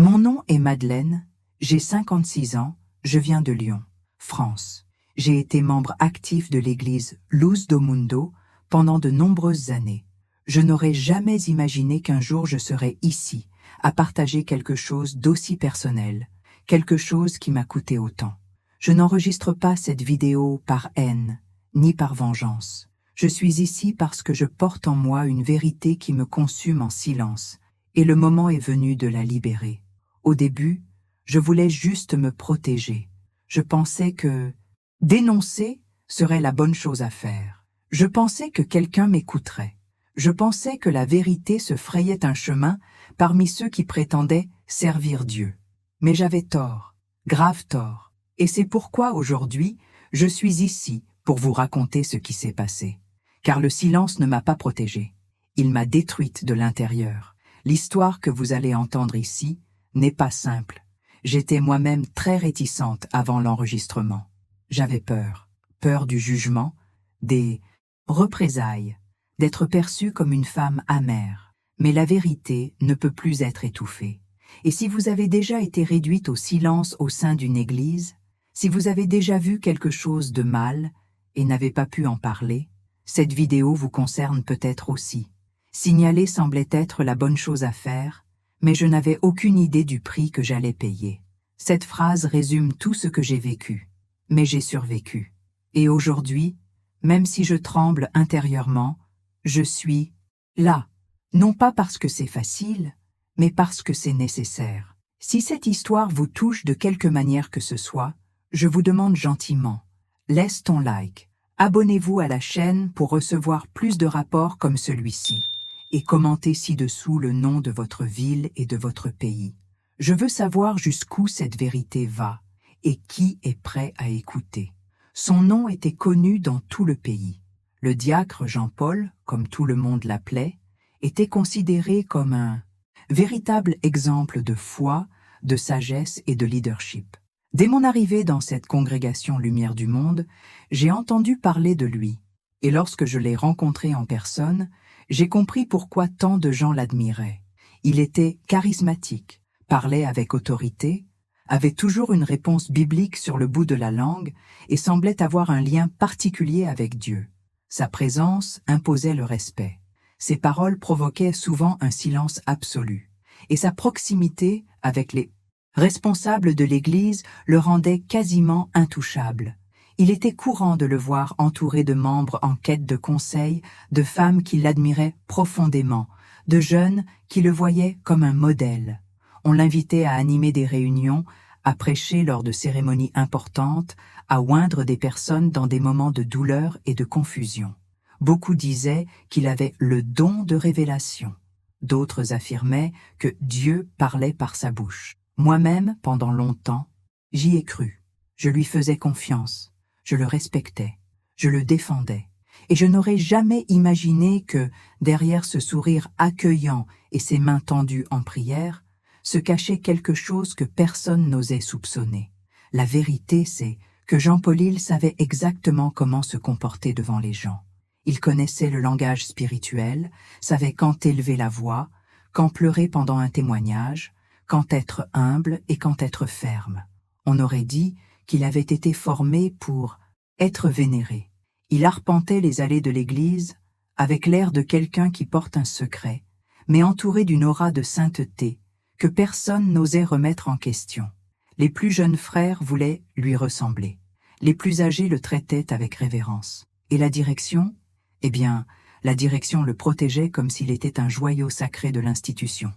Mon nom est Madeleine, j'ai 56 ans, je viens de Lyon, France. J'ai été membre actif de l'église Luz do Mundo pendant de nombreuses années. Je n'aurais jamais imaginé qu'un jour je serais ici, à partager quelque chose d'aussi personnel, quelque chose qui m'a coûté autant. Je n'enregistre pas cette vidéo par haine, ni par vengeance. Je suis ici parce que je porte en moi une vérité qui me consume en silence, et le moment est venu de la libérer. Au début, je voulais juste me protéger. Je pensais que dénoncer serait la bonne chose à faire. Je pensais que quelqu'un m'écouterait. Je pensais que la vérité se frayait un chemin parmi ceux qui prétendaient servir Dieu. Mais j'avais tort, grave tort. Et c'est pourquoi aujourd'hui, je suis ici pour vous raconter ce qui s'est passé. Car le silence ne m'a pas protégée. Il m'a détruite de l'intérieur. L'histoire que vous allez entendre ici n'est pas simple. J'étais moi-même très réticente avant l'enregistrement. J'avais peur. Peur du jugement, des représailles, d'être perçue comme une femme amère. Mais la vérité ne peut plus être étouffée. Et si vous avez déjà été réduite au silence au sein d'une église, si vous avez déjà vu quelque chose de mal et n'avez pas pu en parler, cette vidéo vous concerne peut-être aussi. Signaler semblait être la bonne chose à faire, mais je n'avais aucune idée du prix que j'allais payer. Cette phrase résume tout ce que j'ai vécu, mais j'ai survécu. Et aujourd'hui, même si je tremble intérieurement, je suis là, non pas parce que c'est facile, mais parce que c'est nécessaire. Si cette histoire vous touche de quelque manière que ce soit, je vous demande gentiment, laisse ton like, abonnez-vous à la chaîne pour recevoir plus de rapports comme celui-ci, et commentez ci-dessous le nom de votre ville et de votre pays. Je veux savoir jusqu'où cette vérité va, et qui est prêt à écouter. Son nom était connu dans tout le pays. Le diacre Jean-Paul, comme tout le monde l'appelait, était considéré comme un véritable exemple de foi, de sagesse et de leadership. Dès mon arrivée dans cette congrégation Lumière du Monde, j'ai entendu parler de lui. Et lorsque je l'ai rencontré en personne, j'ai compris pourquoi tant de gens l'admiraient. Il était charismatique, parlait avec autorité, avait toujours une réponse biblique sur le bout de la langue et semblait avoir un lien particulier avec Dieu. Sa présence imposait le respect. Ses paroles provoquaient souvent un silence absolu. Et sa proximité avec les responsables de l'Église le rendait quasiment intouchable. Il était courant de le voir entouré de membres en quête de conseils, de femmes qui l'admiraient profondément, de jeunes qui le voyaient comme un modèle. On l'invitait à animer des réunions, à prêcher lors de cérémonies importantes, à oindre des personnes dans des moments de douleur et de confusion. Beaucoup disaient qu'il avait le don de révélation. D'autres affirmaient que Dieu parlait par sa bouche. Moi-même, pendant longtemps, j'y ai cru. Je lui faisais confiance. Je le respectais. Je le défendais. Et je n'aurais jamais imaginé que, derrière ce sourire accueillant et ses mains tendues en prière, se cachait quelque chose que personne n'osait soupçonner. La vérité, c'est que Jean-Paul savait exactement comment se comporter devant les gens. Il connaissait le langage spirituel, savait quand élever la voix, quand pleurer pendant un témoignage, quand être humble et quand être ferme. On aurait dit qu'il avait été formé pour être vénéré. Il arpentait les allées de l'église avec l'air de quelqu'un qui porte un secret, mais entouré d'une aura de sainteté que personne n'osait remettre en question. Les plus jeunes frères voulaient lui ressembler. Les plus âgés le traitaient avec révérence. Et la direction ? Eh bien, la direction le protégeait comme s'il était un joyau sacré de l'institution.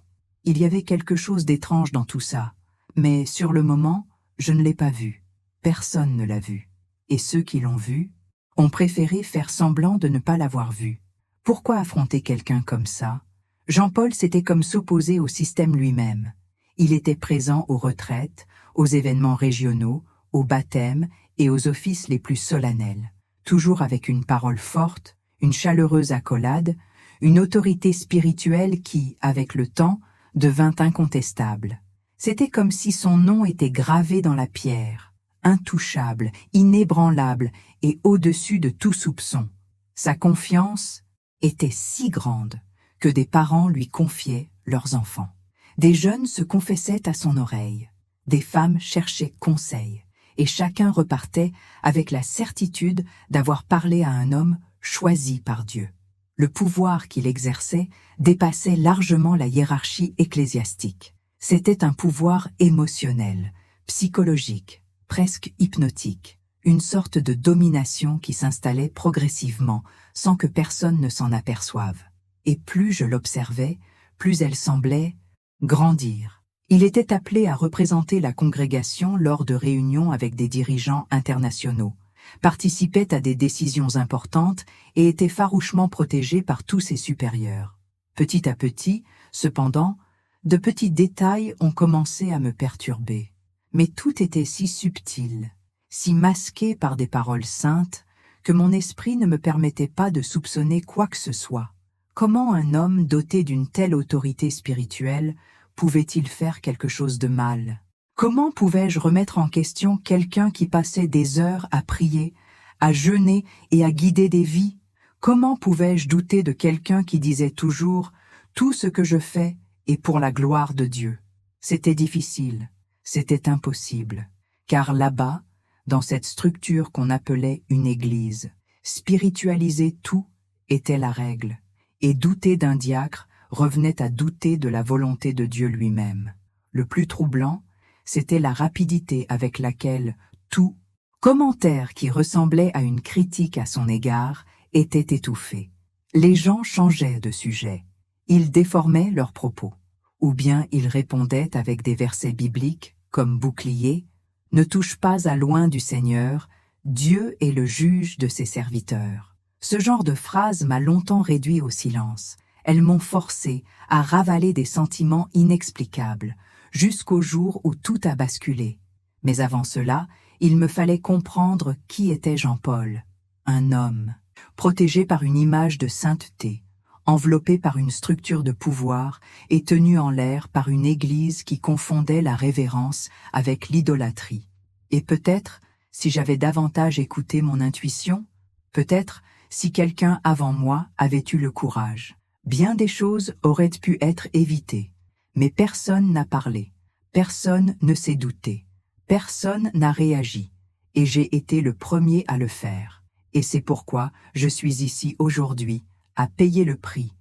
Il y avait quelque chose d'étrange dans tout ça, mais sur le moment, je ne l'ai pas vu. Personne ne l'a vu. Et ceux qui l'ont vu ont préféré faire semblant de ne pas l'avoir vu. Pourquoi affronter quelqu'un comme ça ? Jean-Paul, c'était comme s'opposer au système lui-même. Il était présent aux retraites, aux événements régionaux, aux baptêmes et aux offices les plus solennels, toujours avec une parole forte, une chaleureuse accolade, une autorité spirituelle qui, avec le temps, devint incontestable. C'était comme si son nom était gravé dans la pierre, intouchable, inébranlable et au-dessus de tout soupçon. Sa confiance était si grande que des parents lui confiaient leurs enfants. Des jeunes se confessaient à son oreille. Des femmes cherchaient conseil. Et chacun repartait avec la certitude d'avoir parlé à un homme choisi par Dieu. Le pouvoir qu'il exerçait dépassait largement la hiérarchie ecclésiastique. C'était un pouvoir émotionnel, psychologique, presque hypnotique, une sorte de domination qui s'installait progressivement sans que personne ne s'en aperçoive. Et plus je l'observais, plus elle semblait grandir. Il était appelé à représenter la congrégation lors de réunions avec des dirigeants internationaux, participait à des décisions importantes et était farouchement protégé par tous ses supérieurs. Petit à petit, cependant, de petits détails ont commencé à me perturber. Mais tout était si subtil, si masqué par des paroles saintes, que mon esprit ne me permettait pas de soupçonner quoi que ce soit. Comment un homme doté d'une telle autorité spirituelle pouvait-il faire quelque chose de mal? Comment pouvais-je remettre en question quelqu'un qui passait des heures à prier, à jeûner et à guider des vies? Comment pouvais-je douter de quelqu'un qui disait toujours « Tout ce que je fais est pour la gloire de Dieu ». C'était difficile, c'était impossible, car là-bas, dans cette structure qu'on appelait une église, spiritualiser tout était la règle, et douter d'un diacre revenait à douter de la volonté de Dieu lui-même. Le plus troublant, c'était la rapidité avec laquelle tout commentaire qui ressemblait à une critique à son égard était étouffé. Les gens changeaient de sujet, ils déformaient leurs propos, ou bien ils répondaient avec des versets bibliques comme bouclier « Ne touche pas à loin du Seigneur, Dieu est le juge de ses serviteurs ». Ce genre de phrase m'a longtemps réduit au silence. Elles m'ont forcé à ravaler des sentiments inexplicables, jusqu'au jour où tout a basculé. Mais avant cela, il me fallait comprendre qui était Jean-Paul. Un homme, protégé par une image de sainteté, enveloppé par une structure de pouvoir et tenu en l'air par une église qui confondait la révérence avec l'idolâtrie. Et peut-être, si j'avais davantage écouté mon intuition, peut-être si quelqu'un avant moi avait eu le courage. Bien des choses auraient pu être évitées, mais personne n'a parlé, personne ne s'est douté, personne n'a réagi, et j'ai été le premier à le faire. Et c'est pourquoi je suis ici aujourd'hui, à payer le prix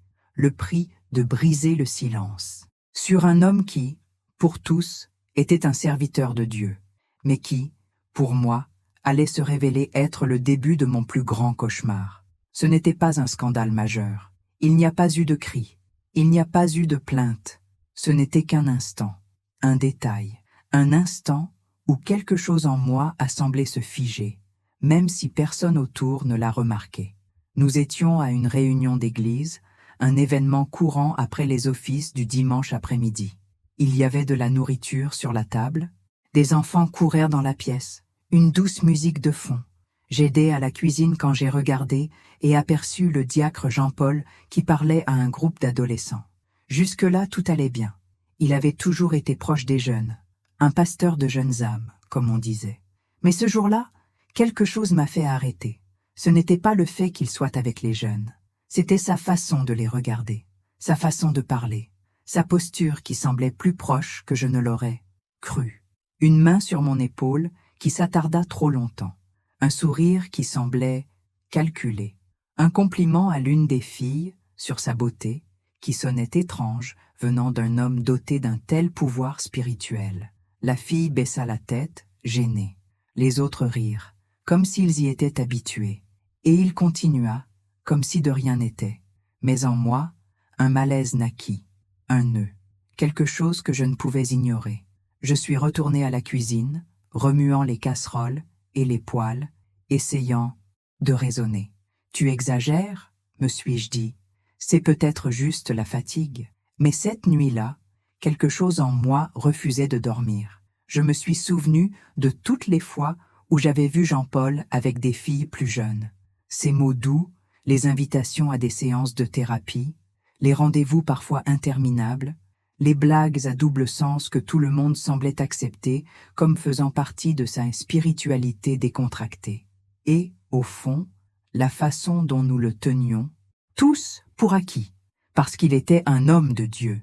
de briser le silence, sur un homme qui, pour tous, était un serviteur de Dieu, mais qui, pour moi, allait se révéler être le début de mon plus grand cauchemar. Ce n'était pas un scandale majeur. Il n'y a pas eu de cri, il n'y a pas eu de plainte. Ce n'était qu'un instant, un détail, un instant où quelque chose en moi a semblé se figer, même si personne autour ne l'a remarqué. Nous étions à une réunion d'église, un événement courant après les offices du dimanche après-midi. Il y avait de la nourriture sur la table, des enfants courèrent dans la pièce, une douce musique de fond. J'aidais à la cuisine quand j'ai regardé et aperçu le diacre Jean-Paul qui parlait à un groupe d'adolescents. Jusque-là, tout allait bien. Il avait toujours été proche des jeunes, un pasteur de jeunes âmes, comme on disait. Mais ce jour-là, quelque chose m'a fait arrêter. Ce n'était pas le fait qu'il soit avec les jeunes. C'était sa façon de les regarder, sa façon de parler, sa posture qui semblait plus proche que je ne l'aurais cru. Une main sur mon épaule qui s'attarda trop longtemps. Un sourire qui semblait calculé, un compliment à l'une des filles sur sa beauté qui sonnait étrange venant d'un homme doté d'un tel pouvoir spirituel. La fille baissa la tête, gênée. Les autres rirent, comme s'ils y étaient habitués, et il continua, comme si de rien n'était. Mais en moi, un malaise naquit, un nœud, quelque chose que je ne pouvais ignorer. Je suis retourné à la cuisine, remuant les casseroles et les poêles, essayant de raisonner. « Tu exagères ?» me suis-je dit. « C'est peut-être juste la fatigue. » Mais cette nuit-là, quelque chose en moi refusait de dormir. Je me suis souvenu de toutes les fois où j'avais vu Jean-Paul avec des filles plus jeunes. Ses mots doux, les invitations à des séances de thérapie, les rendez-vous parfois interminables, les blagues à double sens que tout le monde semblait accepter comme faisant partie de sa spiritualité décontractée. Et, au fond, la façon dont nous le tenions, tous pour acquis, parce qu'il était un homme de Dieu,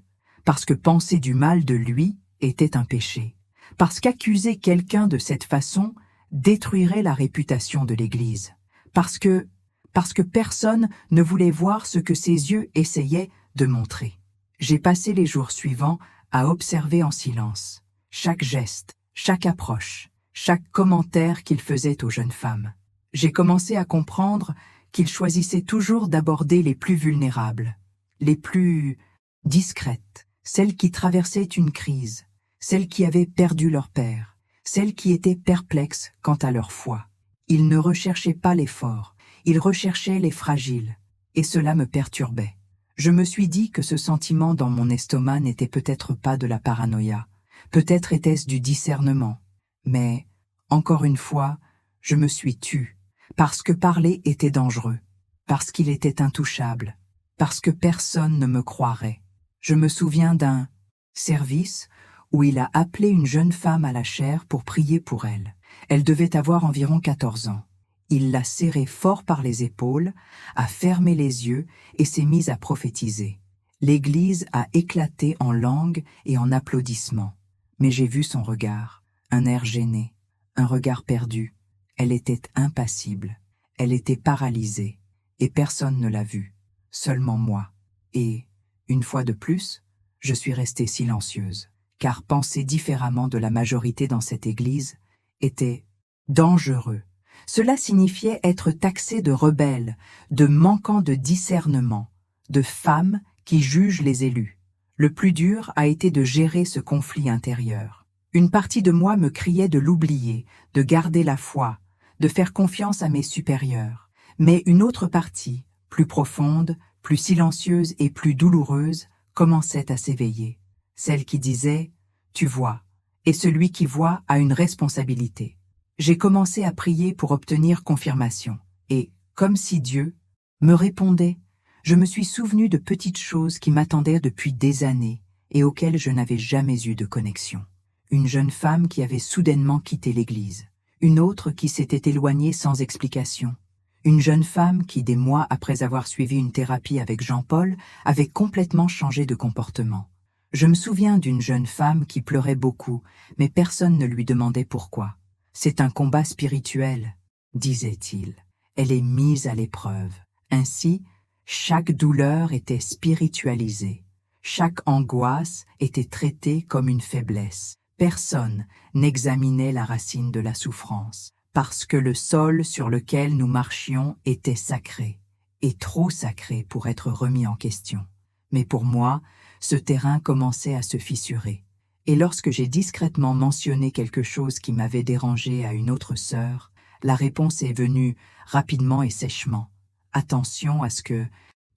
parce que penser du mal de lui était un péché, parce qu'accuser quelqu'un de cette façon détruirait la réputation de l'Église, parce que personne ne voulait voir ce que ses yeux essayaient de montrer. J'ai passé les jours suivants à observer en silence chaque geste, chaque approche, chaque commentaire qu'il faisait aux jeunes femmes. J'ai commencé à comprendre qu'il choisissait toujours d'aborder les plus vulnérables, les plus discrètes, celles qui traversaient une crise, celles qui avaient perdu leur père, celles qui étaient perplexes quant à leur foi. Il ne recherchait pas les forts, il recherchait les fragiles, et cela me perturbait. Je me suis dit que ce sentiment dans mon estomac n'était peut-être pas de la paranoïa, peut-être était-ce du discernement, mais, encore une fois, je me suis tue, parce que parler était dangereux, parce qu'il était intouchable, parce que personne ne me croirait. Je me souviens d'un service où il a appelé une jeune femme à la chaire pour prier pour elle. Elle devait avoir environ 14 ans. Il l'a serrée fort par les épaules, a fermé les yeux et s'est mis à prophétiser. L'église a éclaté en langues et en applaudissements. Mais j'ai vu son regard, un air gêné, un regard perdu. Elle était impassible, elle était paralysée, et personne ne l'a vue, seulement moi. Et, une fois de plus, je suis restée silencieuse, car penser différemment de la majorité dans cette église était dangereux. Cela signifiait être taxé de rebelle, de manquant de discernement, de femme qui juge les élus. Le plus dur a été de gérer ce conflit intérieur. Une partie de moi me criait de l'oublier, de garder la foi, de faire confiance à mes supérieurs. Mais une autre partie, plus profonde, plus silencieuse et plus douloureuse, commençait à s'éveiller. Celle qui disait « Tu vois », et celui qui voit a une responsabilité. J'ai commencé à prier pour obtenir confirmation, et, comme si Dieu me répondait, je me suis souvenu de petites choses qui m'attendaient depuis des années et auxquelles je n'avais jamais eu de connexion. Une jeune femme qui avait soudainement quitté l'église, une autre qui s'était éloignée sans explication, une jeune femme qui, des mois après avoir suivi une thérapie avec Jean-Paul, avait complètement changé de comportement. Je me souviens d'une jeune femme qui pleurait beaucoup, mais personne ne lui demandait pourquoi. C'est un combat spirituel, disait-il. Elle est mise à l'épreuve. Ainsi, chaque douleur était spiritualisée. Chaque angoisse était traitée comme une faiblesse. Personne n'examinait la racine de la souffrance, parce que le sol sur lequel nous marchions était sacré, et trop sacré pour être remis en question. Mais pour moi, ce terrain commençait à se fissurer. Et lorsque j'ai discrètement mentionné quelque chose qui m'avait dérangé à une autre sœur, la réponse est venue rapidement et sèchement. Attention à ce que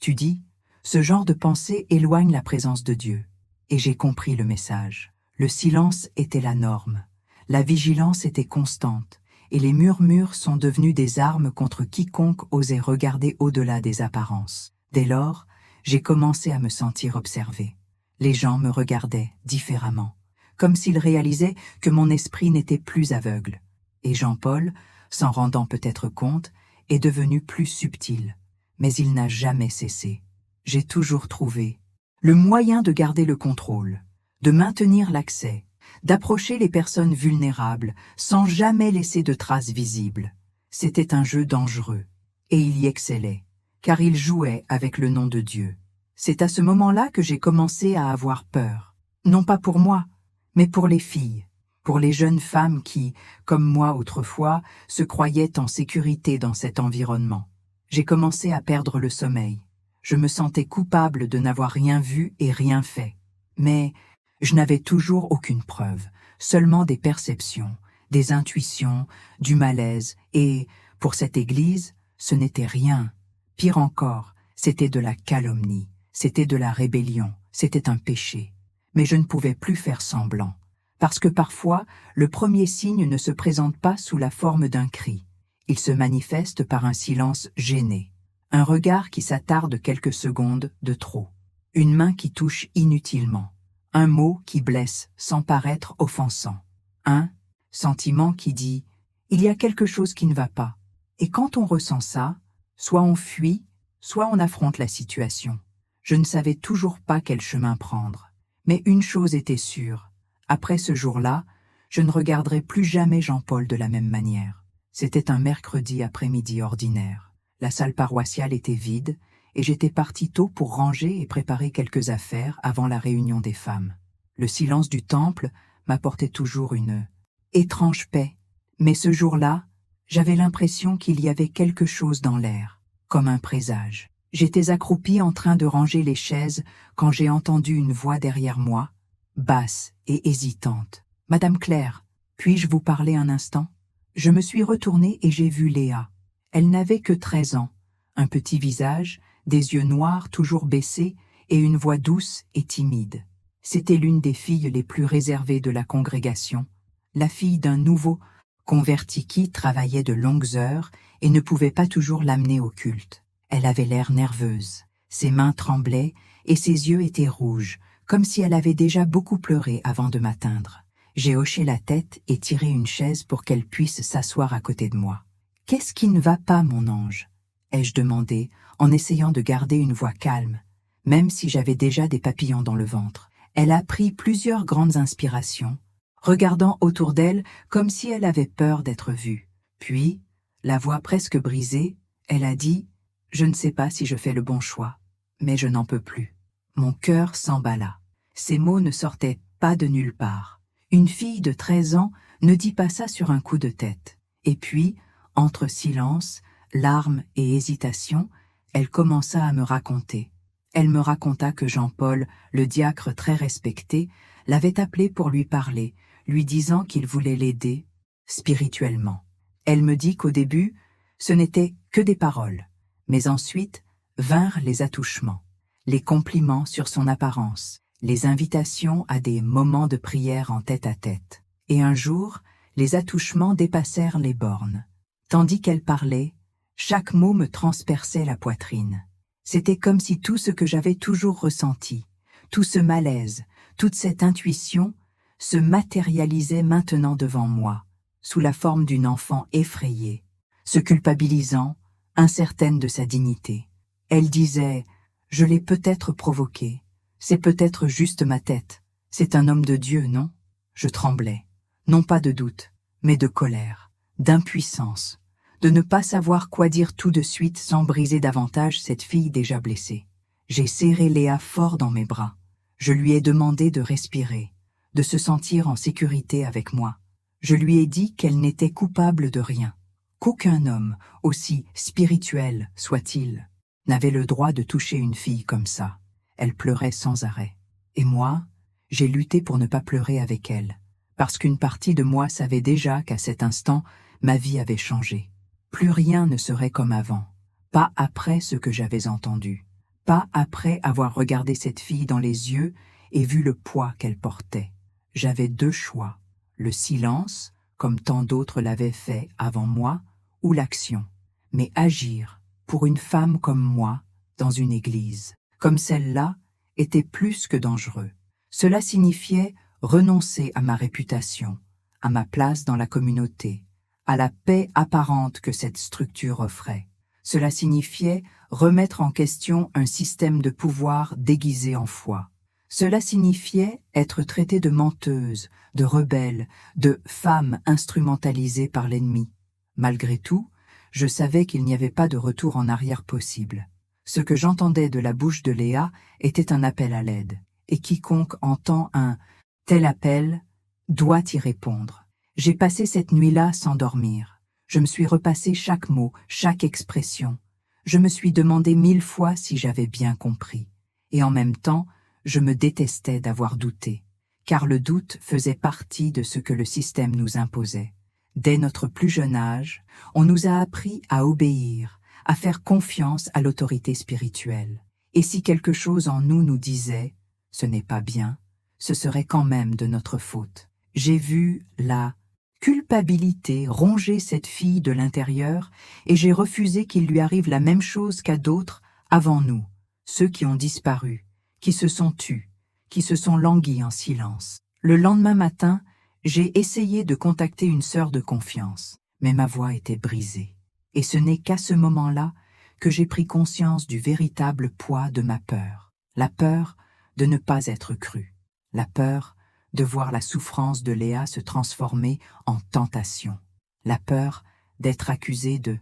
tu dis, ce genre de pensée éloigne la présence de Dieu. Et j'ai compris le message. Le silence était la norme. La vigilance était constante, et les murmures sont devenus des armes contre quiconque osait regarder au-delà des apparences. Dès lors, j'ai commencé à me sentir observée. Les gens me regardaient différemment, comme s'ils réalisaient que mon esprit n'était plus aveugle. Et Jean-Paul, s'en rendant peut-être compte, est devenu plus subtil. Mais il n'a jamais cessé. J'ai toujours trouvé le moyen de garder le contrôle, de maintenir l'accès, d'approcher les personnes vulnérables sans jamais laisser de traces visibles. C'était un jeu dangereux, et il y excellait, car il jouait avec le nom de Dieu. C'est à ce moment-là que j'ai commencé à avoir peur, non pas pour moi, mais pour les filles, pour les jeunes femmes qui, comme moi autrefois, se croyaient en sécurité dans cet environnement. J'ai commencé à perdre le sommeil. Je me sentais coupable de n'avoir rien vu et rien fait. Mais je n'avais toujours aucune preuve, seulement des perceptions, des intuitions, du malaise, et, pour cette église, ce n'était rien. Pire encore, c'était de la calomnie, c'était de la rébellion, c'était un péché. Mais je ne pouvais plus faire semblant, parce que parfois, le premier signe ne se présente pas sous la forme d'un cri. Il se manifeste par un silence gêné, un regard qui s'attarde quelques secondes de trop, une main qui touche inutilement, un mot qui blesse sans paraître offensant, un sentiment qui dit « il y a quelque chose qui ne va pas ». Et quand on ressent ça, soit on fuit, soit on affronte la situation. Je ne savais toujours pas quel chemin prendre, Mais une chose était sûre, après ce jour-là, je ne regarderai plus jamais Jean-Paul de la même manière. C'était un mercredi après-midi ordinaire. La salle paroissiale était vide, et j'étais parti tôt pour ranger et préparer quelques affaires avant la réunion des femmes. Le silence du temple m'apportait toujours une étrange paix, mais ce jour-là, j'avais l'impression qu'il y avait quelque chose dans l'air, comme un présage. J'étais accroupi en train de ranger les chaises quand j'ai entendu une voix derrière moi, basse et hésitante. « Madame Claire, puis-je vous parler un instant ?» Je me suis retourné et j'ai vu Léa. Elle n'avait que 13 ans, un petit visage, des yeux noirs toujours baissés et une voix douce et timide. C'était l'une des filles les plus réservées de la congrégation, la fille d'un nouveau converti qui travaillait de longues heures et ne pouvait pas toujours l'amener au culte. Elle avait l'air nerveuse, ses mains tremblaient et ses yeux étaient rouges, comme si elle avait déjà beaucoup pleuré avant de m'atteindre. J'ai hoché la tête et tiré une chaise pour qu'elle puisse s'asseoir à côté de moi. « Qu'est-ce qui ne va pas, mon ange ?» ai-je demandé, en essayant de garder une voix calme, même si j'avais déjà des papillons dans le ventre. Elle a pris plusieurs grandes inspirations, regardant autour d'elle comme si elle avait peur d'être vue. Puis, la voix presque brisée, elle a dit « Je ne sais pas si je fais le bon choix, mais je n'en peux plus. » Mon cœur s'emballa. Ces mots ne sortaient pas de nulle part. Une fille de 13 ans ne dit pas ça sur un coup de tête. Et puis, entre silence, larmes et hésitation, elle commença à me raconter. Elle me raconta que Jean-Paul, le diacre très respecté, l'avait appelée pour lui parler, lui disant qu'il voulait l'aider spirituellement. Elle me dit qu'au début, ce n'était que des paroles, mais ensuite vinrent les attouchements, les compliments sur son apparence, les invitations à des moments de prière en tête-à-tête. Et un jour, les attouchements dépassèrent les bornes. Tandis qu'elle parlait, chaque mot me transperçait la poitrine. C'était comme si tout ce que j'avais toujours ressenti, tout ce malaise, toute cette intuition, se matérialisait maintenant devant moi, sous la forme d'une enfant effrayée, se culpabilisant, incertaine de sa dignité. Elle disait « Je l'ai peut-être provoqué, c'est peut-être juste ma tête, c'est un homme de Dieu, non ?» Je tremblais, non pas de doute, mais de colère, d'impuissance, de ne pas savoir quoi dire tout de suite sans briser davantage cette fille déjà blessée. J'ai serré Léa fort dans mes bras. Je lui ai demandé de respirer, de se sentir en sécurité avec moi. Je lui ai dit qu'elle n'était coupable de rien, qu'aucun homme, aussi spirituel soit-il, n'avait le droit de toucher une fille comme ça. Elle pleurait sans arrêt. Et moi, j'ai lutté pour ne pas pleurer avec elle, parce qu'une partie de moi savait déjà qu'à cet instant, ma vie avait changé. Plus rien ne serait comme avant, pas après ce que j'avais entendu, pas après avoir regardé cette fille dans les yeux et vu le poids qu'elle portait. J'avais deux choix, le silence, comme tant d'autres l'avaient fait avant moi, ou l'action. Mais agir, pour une femme comme moi, dans une église, comme celle-là, était plus que dangereux. Cela signifiait renoncer à ma réputation, à ma place dans la communauté, à la paix apparente que cette structure offrait. Cela signifiait remettre en question un système de pouvoir déguisé en foi. Cela signifiait être traité de menteuse, de rebelle, de femme instrumentalisée par l'ennemi. Malgré tout, je savais qu'il n'y avait pas de retour en arrière possible. Ce que j'entendais de la bouche de Léa était un appel à l'aide, et quiconque entend un tel appel doit y répondre. J'ai passé cette nuit-là sans dormir. Je me suis repassé chaque mot, chaque expression. Je me suis demandé 1000 fois si j'avais bien compris. Et en même temps, je me détestais d'avoir douté, car le doute faisait partie de ce que le système nous imposait. Dès notre plus jeune âge, on nous a appris à obéir, à faire confiance à l'autorité spirituelle. Et si quelque chose en nous nous disait « ce n'est pas bien », ce serait quand même de notre faute. J'ai vu la culpabilité ronger cette fille de l'intérieur et j'ai refusé qu'il lui arrive la même chose qu'à d'autres avant nous, ceux qui ont disparu, qui se sont tus, qui se sont languis en silence. Le lendemain matin, j'ai essayé de contacter une sœur de confiance, mais ma voix était brisée. Et ce n'est qu'à ce moment-là que j'ai pris conscience du véritable poids de ma peur, la peur de ne pas être crue. La peur de voir la souffrance de Léa se transformer en tentation. La peur d'être accusée de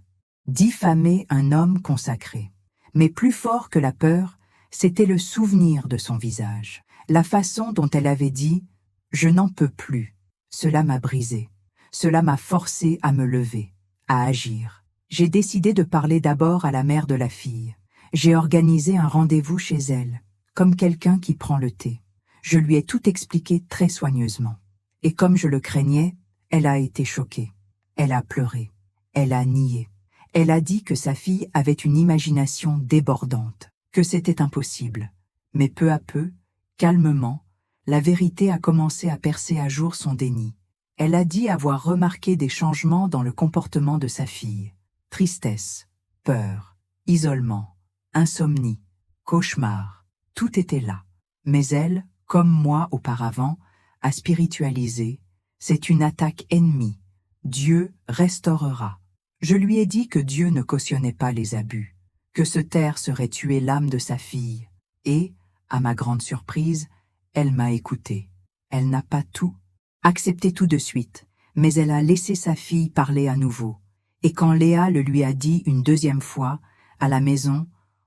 diffamer un homme consacré. Mais plus fort que la peur, c'était le souvenir de son visage. La façon dont elle avait dit « Je n'en peux plus ». Cela m'a brisé. Cela m'a forcé à me lever, à agir. J'ai décidé de parler d'abord à la mère de la fille. J'ai organisé un rendez-vous chez elle, comme quelqu'un qui prend le thé. Je lui ai tout expliqué très soigneusement. Et comme je le craignais, elle a été choquée. Elle a pleuré. Elle a nié. Elle a dit que sa fille avait une imagination débordante, que c'était impossible. Mais peu à peu, calmement, la vérité a commencé à percer à jour son déni. Elle a dit avoir remarqué des changements dans le comportement de sa fille. Tristesse, peur, isolement, insomnie, cauchemar, tout était là. Mais elle, comme moi auparavant, a spiritualisé. C'est une attaque ennemie. Dieu restaurera. Je lui ai dit que Dieu ne cautionnait pas les abus, que se taire serait tuer l'âme de sa fille. Et, à ma grande surprise, elle m'a écouté. Elle n'a pas tout accepté tout de suite, mais elle a laissé sa fille parler à nouveau. Et quand Léa le lui a dit une deuxième fois, à la maison,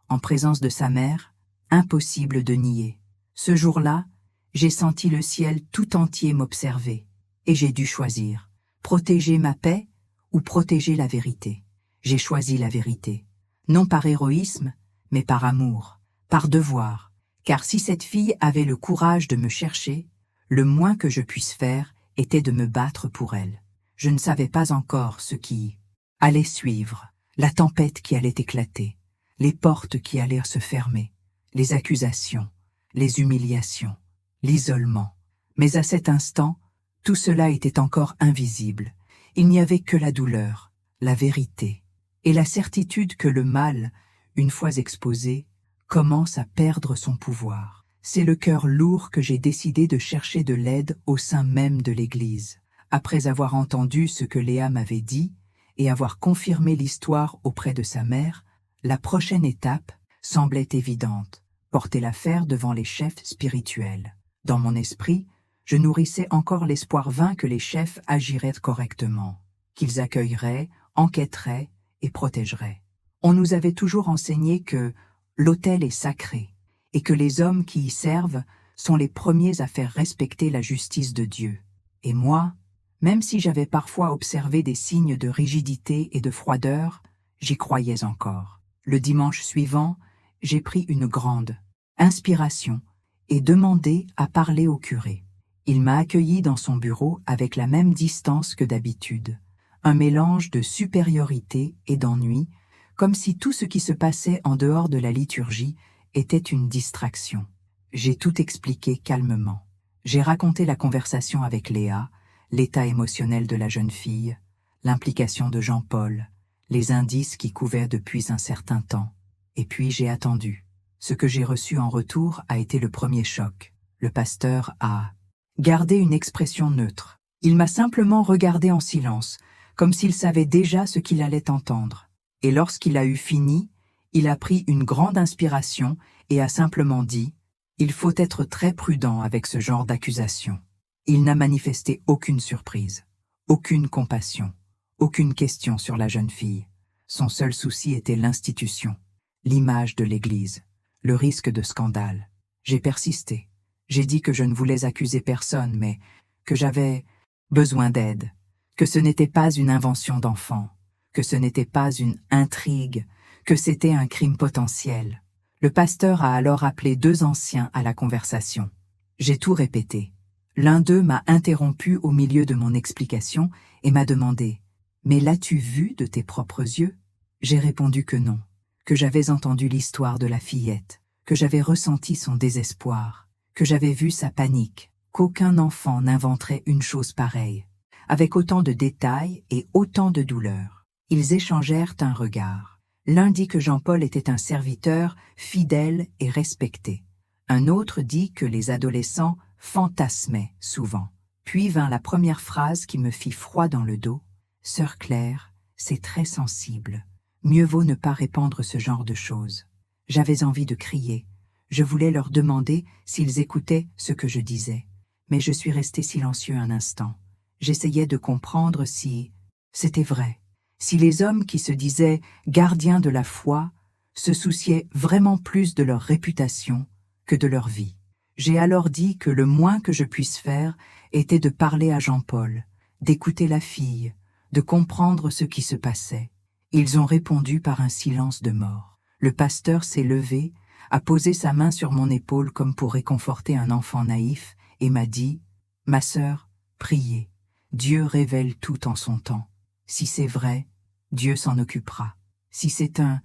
en présence de sa mère, impossible de nier. Ce jour-là, j'ai senti le ciel tout entier m'observer, et j'ai dû choisir, protéger ma paix ou protéger la vérité. J'ai choisi la vérité, non par héroïsme, mais par amour, par devoir, car si cette fille avait le courage de me chercher, le moins que je puisse faire était de me battre pour elle. Je ne savais pas encore ce qui allait suivre, la tempête qui allait éclater, les portes qui allèrent se fermer, les accusations, les humiliations, l'isolement. Mais à cet instant, tout cela était encore invisible. Il n'y avait que la douleur, la vérité, et la certitude que le mal, une fois exposé, commence à perdre son pouvoir. C'est le cœur lourd que j'ai décidé de chercher de l'aide au sein même de l'Église. Après avoir entendu ce que Léa m'avait dit et avoir confirmé l'histoire auprès de sa mère, la prochaine étape semblait évidente, porter l'affaire devant les chefs spirituels. Dans mon esprit, je nourrissais encore l'espoir vain que les chefs agiraient correctement, qu'ils accueilleraient, enquêteraient et protégeraient. On nous avait toujours enseigné que l'autel est sacré et que les hommes qui y servent sont les premiers à faire respecter la justice de Dieu. Et moi, même si j'avais parfois observé des signes de rigidité et de froideur, j'y croyais encore. Le dimanche suivant, j'ai pris une grande inspiration et demandé à parler au curé. Il m'a accueilli dans son bureau avec la même distance que d'habitude, un mélange de supériorité et d'ennui, comme si tout ce qui se passait en dehors de la liturgie était une distraction. J'ai tout expliqué calmement. J'ai raconté la conversation avec Léa, l'état émotionnel de la jeune fille, l'implication de Jean-Paul, les indices qui couvaient depuis un certain temps. Et puis j'ai attendu. Ce que j'ai reçu en retour a été le premier choc. Le pasteur a gardé une expression neutre. Il m'a simplement regardé en silence, comme s'il savait déjà ce qu'il allait entendre. Et lorsqu'il a eu fini, il a pris une grande inspiration et a simplement dit « Il faut être très prudent avec ce genre d'accusation ». Il n'a manifesté aucune surprise, aucune compassion, aucune question sur la jeune fille. Son seul souci était l'institution, l'image de l'Église, le risque de scandale. J'ai persisté. J'ai dit que je ne voulais accuser personne, mais que j'avais besoin d'aide, que ce n'était pas une invention d'enfant, que ce n'était pas une intrigue, que c'était un crime potentiel. Le pasteur a alors appelé 2 anciens à la conversation. J'ai tout répété. L'un d'eux m'a interrompu au milieu de mon explication et m'a demandé « Mais l'as-tu vu de tes propres yeux ?» J'ai répondu que non, que j'avais entendu l'histoire de la fillette, que j'avais ressenti son désespoir, que j'avais vu sa panique, qu'aucun enfant n'inventerait une chose pareille, avec autant de détails et autant de douleur. Ils échangèrent un regard. L'un dit que Jean-Paul était un serviteur fidèle et respecté. Un autre dit que les adolescents fantasmaient souvent. Puis vint la première phrase qui me fit froid dans le dos. « Sœur Claire, c'est très sensible. Mieux vaut ne pas répandre ce genre de choses. » J'avais envie de crier. Je voulais leur demander s'ils écoutaient ce que je disais, mais je suis resté silencieux un instant. J'essayais de comprendre si c'était vrai, si les hommes qui se disaient gardiens de la foi se souciaient vraiment plus de leur réputation que de leur vie. J'ai alors dit que le moins que je puisse faire était de parler à Jean-Paul, d'écouter la fille, de comprendre ce qui se passait. Ils ont répondu par un silence de mort. Le pasteur s'est levé, a posé sa main sur mon épaule comme pour réconforter un enfant naïf et m'a dit « Ma sœur, priez, Dieu révèle tout en son temps. Si c'est vrai, Dieu s'en occupera. Si c'est un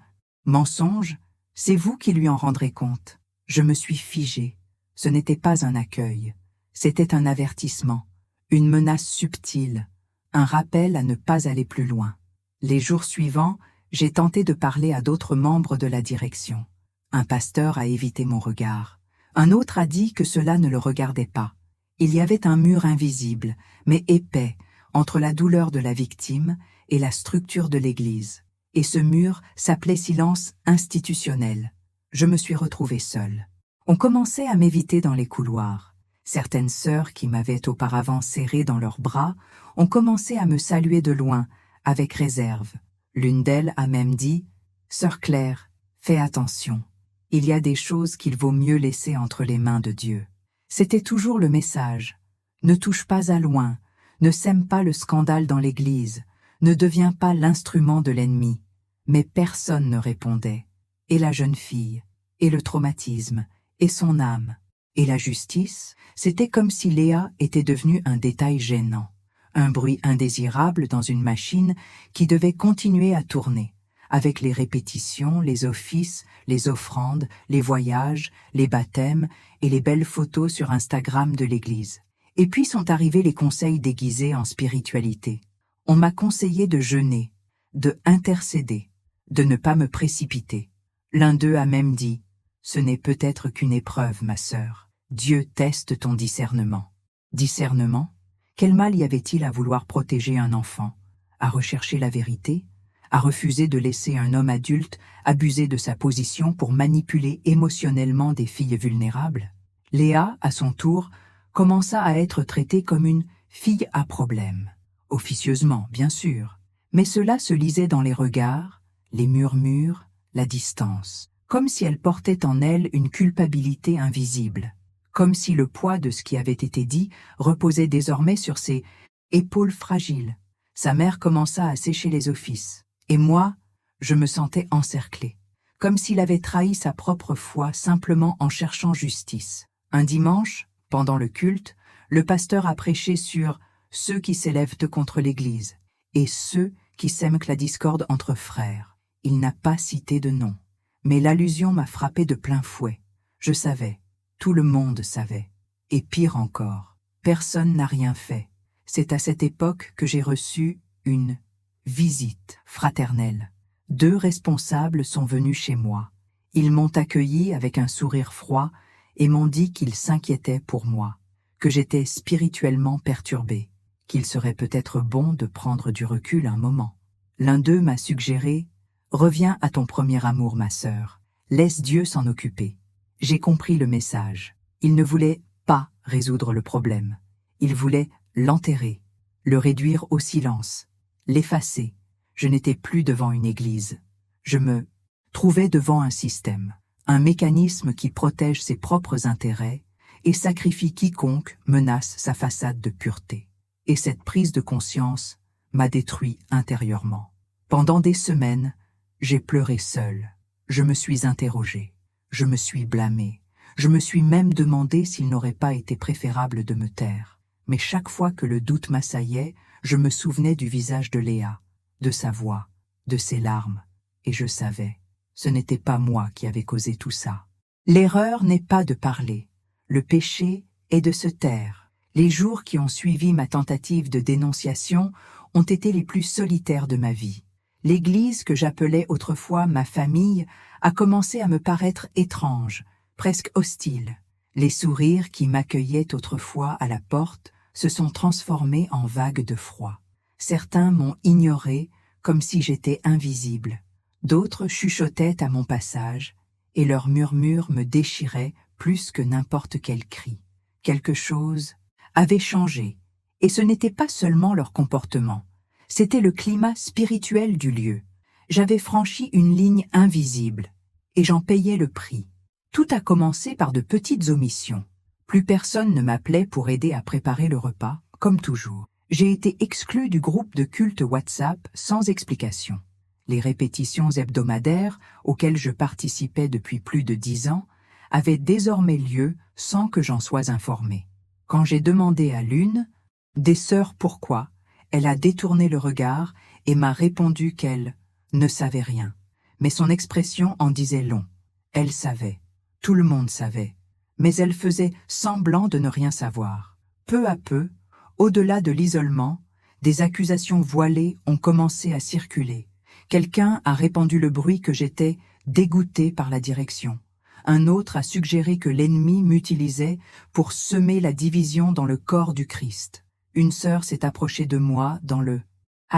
mensonge, c'est vous qui lui en rendrez compte. » Je me suis figé. Ce n'était pas un accueil, c'était un avertissement, une menace subtile, un rappel à ne pas aller plus loin. Les jours suivants, j'ai tenté de parler à d'autres membres de la direction. Un pasteur a évité mon regard. Un autre a dit que cela ne le regardait pas. Il y avait un mur invisible, mais épais, entre la douleur de la victime et la structure de l'Église. Et ce mur s'appelait silence institutionnel. Je me suis retrouvé seul. On commençait à m'éviter dans les couloirs. Certaines sœurs qui m'avaient auparavant serré dans leurs bras ont commencé à me saluer de loin, avec réserve. L'une d'elles a même dit « Sœur Claire, fais attention. Il y a des choses qu'il vaut mieux laisser entre les mains de Dieu. » C'était toujours le message. Ne touche pas à loin, ne sème pas le scandale dans l'Église, ne deviens pas l'instrument de l'ennemi. Mais personne ne répondait. Et la jeune fille, et le traumatisme, et son âme, et la justice, c'était comme si Léa était devenue un détail gênant, un bruit indésirable dans une machine qui devait continuer à tourner, avec les répétitions, les offices, les offrandes, les voyages, les baptêmes et les belles photos sur Instagram de l'Église. Et puis sont arrivés les conseils déguisés en spiritualité. On m'a conseillé de jeûner, de intercéder, de ne pas me précipiter. L'un d'eux a même dit « Ce n'est peut-être qu'une épreuve, ma sœur. Dieu teste ton discernement. » Discernement? Quel mal y avait-il à vouloir protéger un enfant, à rechercher la vérité, à refuser de laisser un homme adulte abuser de sa position pour manipuler émotionnellement des filles vulnérables? Léa, à son tour, commença à être traitée comme une fille à problème. Officieusement, bien sûr, mais cela se lisait dans les regards, les murmures, la distance, comme si elle portait en elle une culpabilité invisible, comme si le poids de ce qui avait été dit reposait désormais sur ses épaules fragiles. Sa mère commença à sécher les offices, et moi, je me sentais encerclé, comme s'il avait trahi sa propre foi simplement en cherchant justice. Un dimanche, pendant le culte, le pasteur a prêché sur « ceux qui s'élèvent contre l'Église » et « ceux qui sèment la discorde entre frères ». Il n'a pas cité de nom. Mais l'allusion m'a frappé de plein fouet. Je savais, tout le monde savait. Et pire encore, personne n'a rien fait. C'est à cette époque que j'ai reçu une visite fraternelle. 2 responsables sont venus chez moi. Ils m'ont accueilli avec un sourire froid et m'ont dit qu'ils s'inquiétaient pour moi, que j'étais spirituellement perturbé, qu'il serait peut-être bon de prendre du recul un moment. L'un d'eux m'a suggéré « Reviens à ton premier amour, ma sœur. Laisse Dieu s'en occuper. » J'ai compris le message. Il ne voulait pas résoudre le problème. Il voulait l'enterrer, le réduire au silence, l'effacer. Je n'étais plus devant une église. Je me trouvais devant un système, un mécanisme qui protège ses propres intérêts et sacrifie quiconque menace sa façade de pureté. Et cette prise de conscience m'a détruit intérieurement. Pendant des semaines, j'ai pleuré seul. Je me suis interrogé. Je me suis blâmé. Je me suis même demandé s'il n'aurait pas été préférable de me taire. Mais chaque fois que le doute m'assaillait, je me souvenais du visage de Léa, de sa voix, de ses larmes. Et je savais, ce n'était pas moi qui avais causé tout ça. L'erreur n'est pas de parler. Le péché est de se taire. Les jours qui ont suivi ma tentative de dénonciation ont été les plus solitaires de ma vie. L'Église que j'appelais autrefois ma famille a commencé à me paraître étrange, presque hostile. Les sourires qui m'accueillaient autrefois à la porte se sont transformés en vagues de froid. Certains m'ont ignoré comme si j'étais invisible. D'autres chuchotaient à mon passage, et leurs murmures me déchiraient plus que n'importe quel cri. Quelque chose avait changé, et ce n'était pas seulement leur comportement, c'était le climat spirituel du lieu. J'avais franchi une ligne invisible, et j'en payais le prix. Tout a commencé par de petites omissions. Plus personne ne m'appelait pour aider à préparer le repas, comme toujours. J'ai été exclu du groupe de culte WhatsApp sans explication. Les répétitions hebdomadaires, auxquelles je participais depuis plus de 10 ans, avaient désormais lieu sans que j'en sois informé. Quand j'ai demandé à l'une des sœurs pourquoi, elle a détourné le regard et m'a répondu qu'elle ne savait rien. Mais son expression en disait long. Elle savait. Tout le monde savait. Mais elle faisait semblant de ne rien savoir. Peu à peu, au-delà de l'isolement, des accusations voilées ont commencé à circuler. Quelqu'un a répandu le bruit que j'étais dégoûté par la direction. Un autre a suggéré que l'ennemi m'utilisait pour semer la division dans le corps du Christ. Une sœur s'est approchée de moi dans le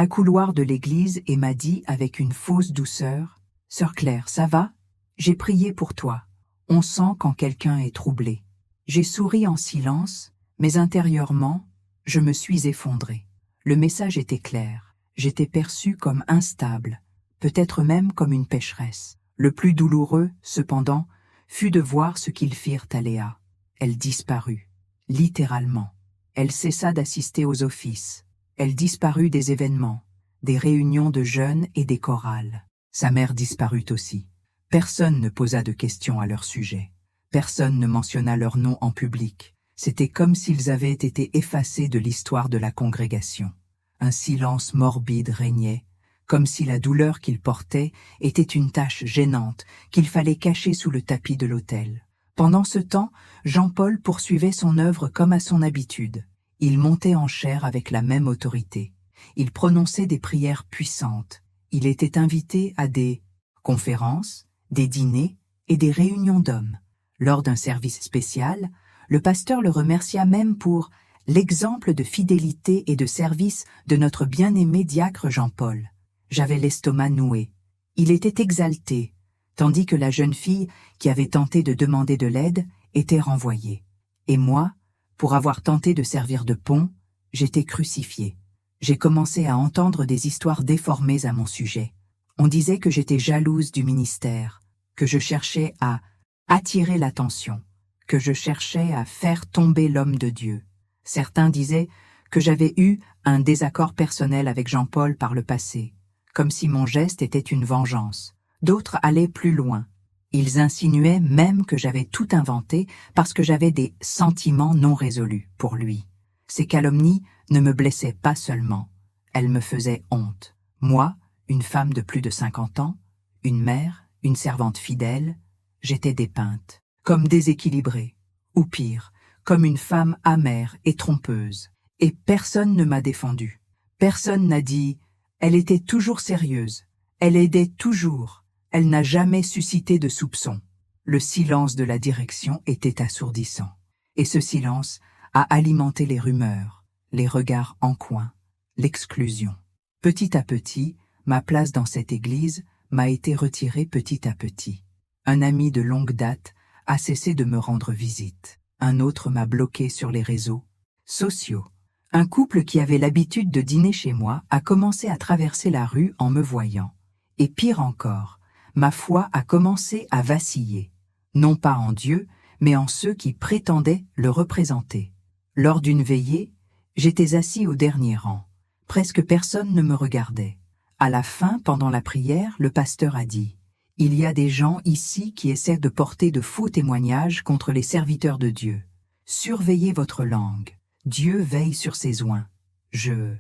couloir de l'église et m'a dit avec une fausse douceur « Sœur Claire, ça va? J'ai prié pour toi. » On sent quand quelqu'un est troublé. J'ai souri en silence, mais intérieurement, je me suis effondré. Le message était clair. J'étais perçue comme instable, peut-être même comme une pécheresse. Le plus douloureux, cependant, fut de voir ce qu'ils firent à Léa. Elle disparut, littéralement. Elle cessa d'assister aux offices. Elle disparut des événements, des réunions de jeunes et des chorales. Sa mère disparut aussi. Personne ne posa de questions à leur sujet. Personne ne mentionna leur nom en public. C'était comme s'ils avaient été effacés de l'histoire de la congrégation. Un silence morbide régnait, comme si la douleur qu'ils portaient était une tache gênante qu'il fallait cacher sous le tapis de l'autel. Pendant ce temps, Jean-Paul poursuivait son œuvre comme à son habitude. Il montait en chair avec la même autorité. Il prononçait des prières puissantes. Il était invité à des conférences, des dîners et des réunions d'hommes. Lors d'un service spécial, le pasteur le remercia même pour l'exemple de fidélité et de service de notre bien-aimé diacre Jean-Paul. J'avais l'estomac noué. Il était exalté, tandis que la jeune fille qui avait tenté de demander de l'aide était renvoyée. Et moi, pour avoir tenté de servir de pont, j'étais crucifié. J'ai commencé à entendre des histoires déformées à mon sujet. On disait que j'étais jalouse du ministère, que je cherchais à attirer l'attention, que je cherchais à faire tomber l'homme de Dieu. Certains disaient que j'avais eu un désaccord personnel avec Jean-Paul par le passé, comme si mon geste était une vengeance. D'autres allaient plus loin. Ils insinuaient même que j'avais tout inventé parce que j'avais des sentiments non résolus pour lui. Ces calomnies ne me blessaient pas seulement, elles me faisaient honte. Moi, une femme de plus de 50 ans, une mère, une servante fidèle, j'étais dépeinte, comme déséquilibrée, ou pire, comme une femme amère et trompeuse. Et personne ne m'a défendue. Personne n'a dit « elle était toujours sérieuse, elle aidait toujours, elle n'a jamais suscité de soupçons ». Le silence de la direction était assourdissant. Et ce silence a alimenté les rumeurs, les regards en coin, l'exclusion. Petit à petit, ma place dans cette église m'a été retirée petit à petit. Un ami de longue date a cessé de me rendre visite. Un autre m'a bloqué sur les réseaux sociaux. Un couple qui avait l'habitude de dîner chez moi a commencé à traverser la rue en me voyant. Et pire encore, ma foi a commencé à vaciller. Non pas en Dieu, mais en ceux qui prétendaient le représenter. Lors d'une veillée, j'étais assis au dernier rang. Presque personne ne me regardait. À la fin, pendant la prière, le pasteur a dit « Il y a des gens ici qui essaient de porter de faux témoignages contre les serviteurs de Dieu. Surveillez votre langue. Dieu veille sur ses oints. » Je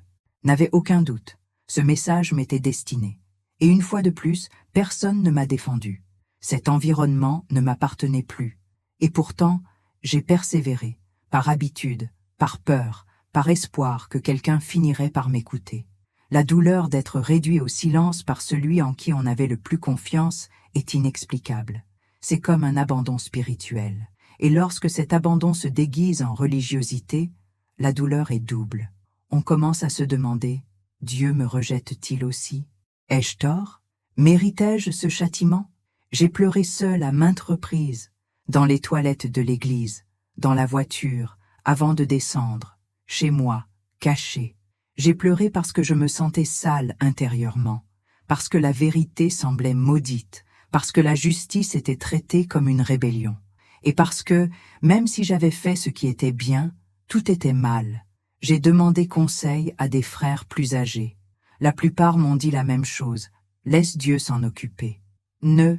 n'avais aucun doute. Ce message m'était destiné. Et une fois de plus, personne ne m'a défendu. Cet environnement ne m'appartenait plus. Et pourtant, j'ai persévéré, par habitude, par peur, par espoir que quelqu'un finirait par m'écouter. La douleur d'être réduit au silence par celui en qui on avait le plus confiance est inexplicable. C'est comme un abandon spirituel. Et lorsque cet abandon se déguise en religiosité, la douleur est double. On commence à se demander, Dieu me rejette-t-il aussi? Ai-je tort? Méritais-je ce châtiment? J'ai pleuré seule à maintes reprises, dans les toilettes de l'église, dans la voiture, avant de descendre, chez moi, cachée. J'ai pleuré parce que je me sentais sale intérieurement, parce que la vérité semblait maudite, parce que la justice était traitée comme une rébellion, et parce que, même si j'avais fait ce qui était bien, tout était mal. J'ai demandé conseil à des frères plus âgés. La plupart m'ont dit la même chose. Laisse Dieu s'en occuper. Ne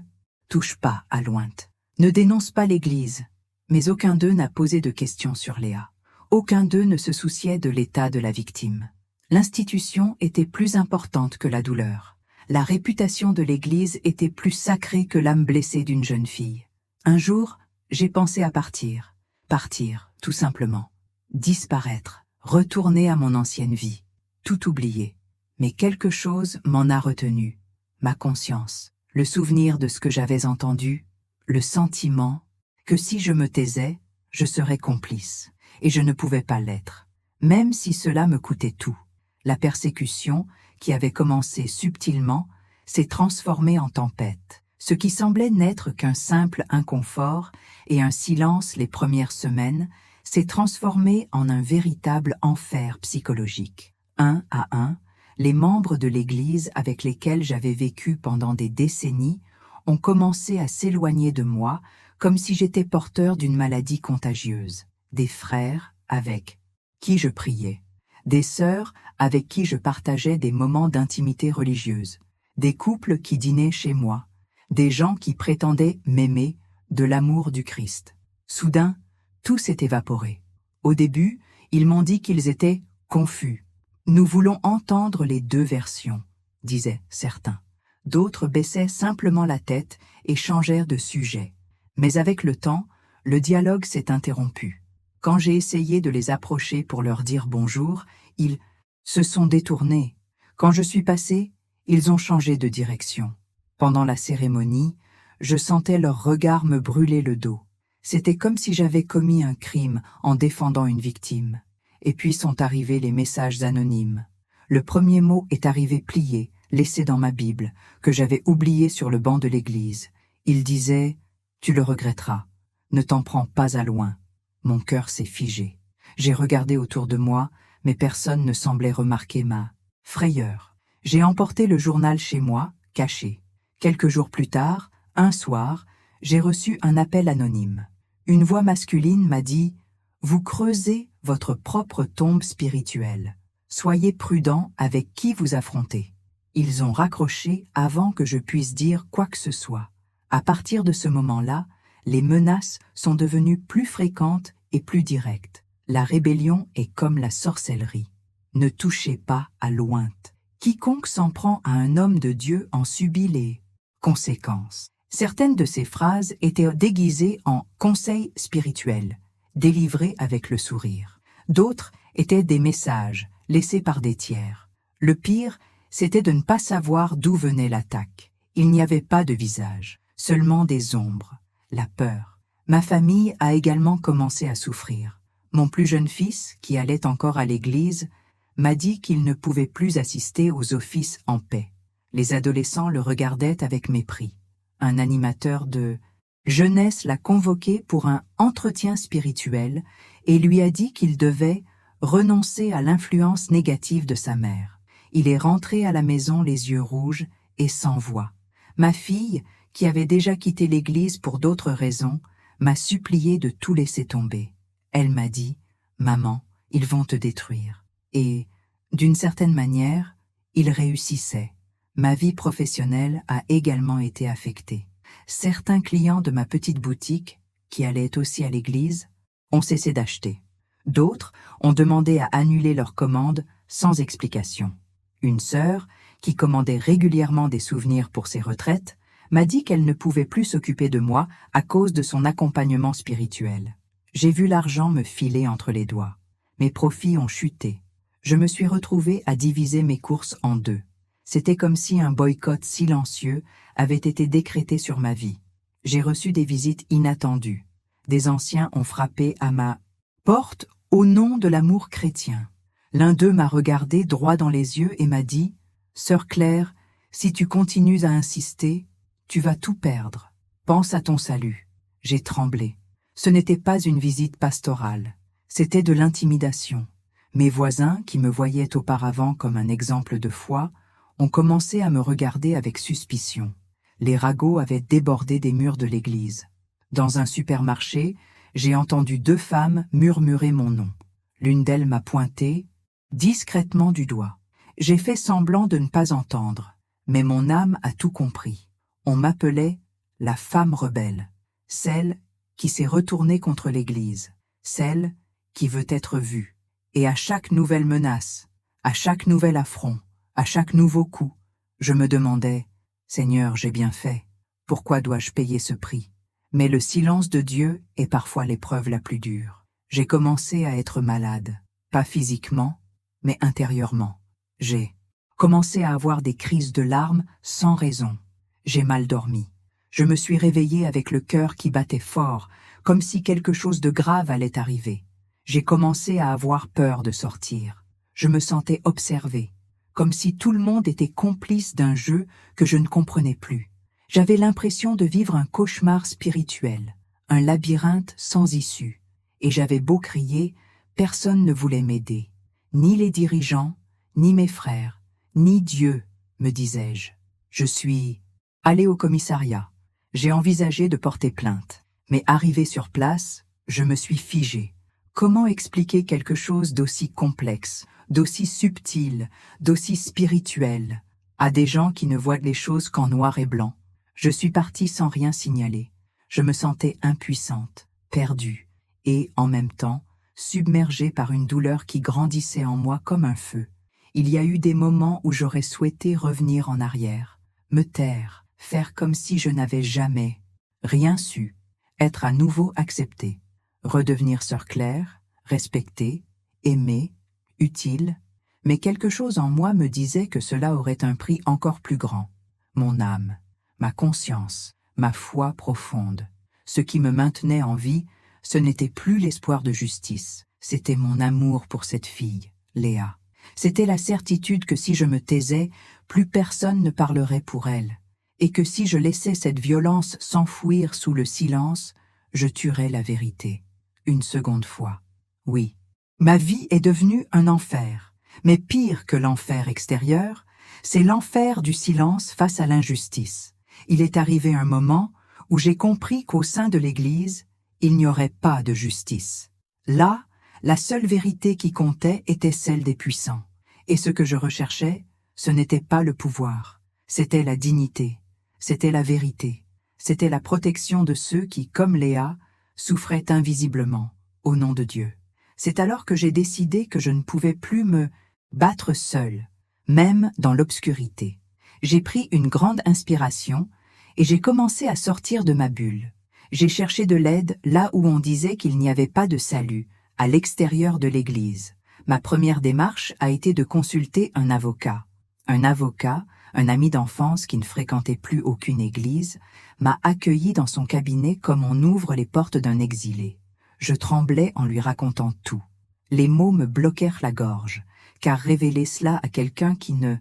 touche pas à l'ointe. Ne dénonce pas l'Église. Mais aucun d'eux n'a posé de questions sur Léa. Aucun d'eux ne se souciait de l'état de la victime. L'institution était plus importante que la douleur. La réputation de l'Église était plus sacrée que l'âme blessée d'une jeune fille. Un jour, j'ai pensé à partir. Partir, tout simplement. Disparaître. Retourner à mon ancienne vie. Tout oublier. Mais quelque chose m'en a retenu. Ma conscience. Le souvenir de ce que j'avais entendu. Le sentiment que si je me taisais, je serais complice. Et je ne pouvais pas l'être. Même si cela me coûtait tout. La persécution, qui avait commencé subtilement, s'est transformée en tempête. Ce qui semblait n'être qu'un simple inconfort et un silence les premières semaines s'est transformé en un véritable enfer psychologique. Un à un, les membres de l'Église avec lesquels j'avais vécu pendant des décennies ont commencé à s'éloigner de moi comme si j'étais porteur d'une maladie contagieuse. Des frères avec qui je priais, des sœurs avec qui je partageais des moments d'intimité religieuse, des couples qui dînaient chez moi, des gens qui prétendaient m'aimer de l'amour du Christ. Soudain, tout s'est évaporé. Au début, ils m'ont dit qu'ils étaient confus. Nous voulons entendre les deux versions, disaient certains. D'autres baissaient simplement la tête et changèrent de sujet. Mais avec le temps, le dialogue s'est interrompu. Quand j'ai essayé de les approcher pour leur dire bonjour, ils se sont détournés. Quand je suis passé, ils ont changé de direction. Pendant la cérémonie, je sentais leur regard me brûler le dos. C'était comme si j'avais commis un crime en défendant une victime. Et puis sont arrivés les messages anonymes. Le premier mot est arrivé plié, laissé dans ma Bible, que j'avais oublié sur le banc de l'église. Il disait « Tu le regretteras, ne t'en prends pas à loin ». Mon cœur s'est figé. J'ai regardé autour de moi, mais personne ne semblait remarquer ma frayeur. J'ai emporté le journal chez moi, caché. Quelques jours plus tard, un soir, j'ai reçu un appel anonyme. Une voix masculine m'a dit « Vous creusez votre propre tombe spirituelle. Soyez prudent avec qui vous affrontez. » Ils ont raccroché avant que je puisse dire quoi que ce soit. À partir de ce moment-là, les menaces sont devenues plus fréquentes et plus directes. La rébellion est comme la sorcellerie. Ne touchez pas à l'ointe. Quiconque s'en prend à un homme de Dieu en subit les conséquences. Certaines de ces phrases étaient déguisées en conseils spirituels, délivrés avec le sourire. D'autres étaient des messages laissés par des tiers. Le pire, c'était de ne pas savoir d'où venait l'attaque. Il n'y avait pas de visage, seulement des ombres, la peur. Ma famille a également commencé à souffrir. Mon plus jeune fils, qui allait encore à l'église, m'a dit qu'il ne pouvait plus assister aux offices en paix. Les adolescents le regardaient avec mépris. Un animateur de jeunesse l'a convoqué pour un entretien spirituel et lui a dit qu'il devait renoncer à l'influence négative de sa mère. Il est rentré à la maison les yeux rouges et sans voix. Ma fille, qui avait déjà quitté l'église pour d'autres raisons, m'a supplié de tout laisser tomber. Elle m'a dit « Maman, ils vont te détruire. » Et, d'une certaine manière, ils réussissaient. Ma vie professionnelle a également été affectée. Certains clients de ma petite boutique, qui allaient aussi à l'église, ont cessé d'acheter. D'autres ont demandé à annuler leurs commandes sans explication. Une sœur, qui commandait régulièrement des souvenirs pour ses retraites, m'a dit qu'elle ne pouvait plus s'occuper de moi à cause de son accompagnement spirituel. J'ai vu l'argent me filer entre les doigts. Mes profits ont chuté. Je me suis retrouvée à diviser mes courses en deux. C'était comme si un boycott silencieux avait été décrété sur ma vie. J'ai reçu des visites inattendues. Des anciens ont frappé à ma porte au nom de l'amour chrétien. L'un d'eux m'a regardé droit dans les yeux et m'a dit « Sœur Claire, si tu continues à insister, Tu vas tout perdre. Pense à ton salut. » J'ai tremblé. Ce n'était pas une visite pastorale. C'était de l'intimidation. Mes voisins, qui me voyaient auparavant comme un exemple de foi, ont commencé à me regarder avec suspicion. Les ragots avaient débordé des murs de l'église. Dans un supermarché, j'ai entendu 2 femmes murmurer mon nom. L'une d'elles m'a pointé discrètement du doigt. J'ai fait semblant de ne pas entendre, mais mon âme a tout compris. On m'appelait la femme rebelle, celle qui s'est retournée contre l'Église, celle qui veut être vue. Et à chaque nouvelle menace, à chaque nouvel affront, à chaque nouveau coup, je me demandais « Seigneur, j'ai bien fait, pourquoi dois-je payer ce prix ?» Mais le silence de Dieu est parfois l'épreuve la plus dure. J'ai commencé à être malade, pas physiquement, mais intérieurement. J'ai commencé à avoir des crises de larmes sans raison. J'ai mal dormi. Je me suis réveillée avec le cœur qui battait fort, comme si quelque chose de grave allait arriver. J'ai commencé à avoir peur de sortir. Je me sentais observée, comme si tout le monde était complice d'un jeu que je ne comprenais plus. J'avais l'impression de vivre un cauchemar spirituel, un labyrinthe sans issue. Et j'avais beau crier, personne ne voulait m'aider. Ni les dirigeants, ni mes frères, ni Dieu, me disais-je. Je suis allée au commissariat. J'ai envisagé de porter plainte. Mais arrivé sur place, je me suis figée. Comment expliquer quelque chose d'aussi complexe, d'aussi subtil, d'aussi spirituel, à des gens qui ne voient les choses qu'en noir et blanc? Je suis partie sans rien signaler. Je me sentais impuissante, perdue, et, en même temps, submergée par une douleur qui grandissait en moi comme un feu. Il y a eu des moments où j'aurais souhaité revenir en arrière, me taire, faire comme si je n'avais jamais rien su, être à nouveau acceptée, redevenir sœur Claire, respectée, aimée, utile, mais quelque chose en moi me disait que cela aurait un prix encore plus grand. Mon âme, ma conscience, ma foi profonde. Ce qui me maintenait en vie, ce n'était plus l'espoir de justice, c'était mon amour pour cette fille, Léa. C'était la certitude que si je me taisais, plus personne ne parlerait pour elle, et que si je laissais cette violence s'enfouir sous le silence, je tuerais la vérité. Une seconde fois. Oui, ma vie est devenue un enfer, mais pire que l'enfer extérieur, c'est l'enfer du silence face à l'injustice. Il est arrivé un moment où j'ai compris qu'au sein de l'Église, il n'y aurait pas de justice. Là, la seule vérité qui comptait était celle des puissants. Et ce que je recherchais, ce n'était pas le pouvoir, c'était la dignité, c'était la vérité, c'était la protection de ceux qui, comme Léa, souffraient invisiblement, au nom de Dieu. C'est alors que j'ai décidé que je ne pouvais plus me battre seule, même dans l'obscurité. J'ai pris une grande inspiration et j'ai commencé à sortir de ma bulle. J'ai cherché de l'aide là où on disait qu'il n'y avait pas de salut, à l'extérieur de l'Église. Ma première démarche a été de consulter un avocat. Un avocat, un ami d'enfance qui ne fréquentait plus aucune église, m'a accueilli dans son cabinet comme on ouvre les portes d'un exilé. Je tremblais en lui racontant tout. Les mots me bloquèrent la gorge, car révéler cela à quelqu'un qui ne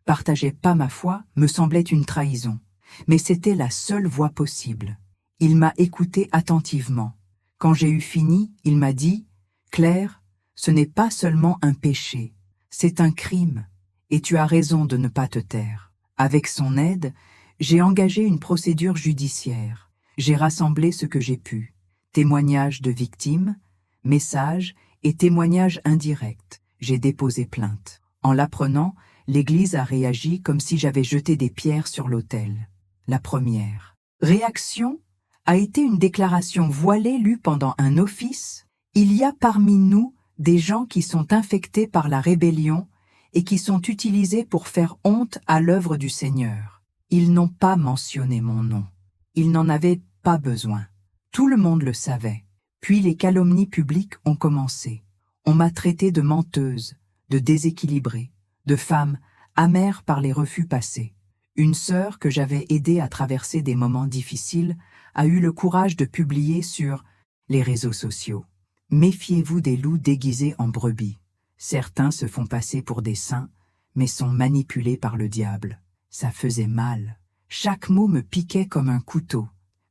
partageait pas ma foi me semblait une trahison. Mais c'était la seule voie possible. Il m'a écouté attentivement. Quand j'ai eu fini, il m'a dit « Claire, ce n'est pas seulement un péché, c'est un crime, et tu as raison de ne pas te taire. » Avec son aide, j'ai engagé une procédure judiciaire. J'ai rassemblé ce que j'ai pu. Témoignages de victimes, messages et témoignages indirects. J'ai déposé plainte. En l'apprenant, l'Église a réagi comme si j'avais jeté des pierres sur l'autel. La première réaction a été une déclaration voilée lue pendant un office. Il y a parmi nous des gens qui sont infectés par la rébellion et qui sont utilisés pour faire honte à l'œuvre du Seigneur. Ils n'ont pas mentionné mon nom. Ils n'en avaient pas besoin. Tout le monde le savait. Puis les calomnies publiques ont commencé. On m'a traité de menteuse, de déséquilibrée, de femme amère par les refus passés. Une sœur que j'avais aidée à traverser des moments difficiles a eu le courage de publier sur les réseaux sociaux. Méfiez-vous des loups déguisés en brebis. Certains se font passer pour des saints, mais sont manipulés par le diable. Ça faisait mal. Chaque mot me piquait comme un couteau.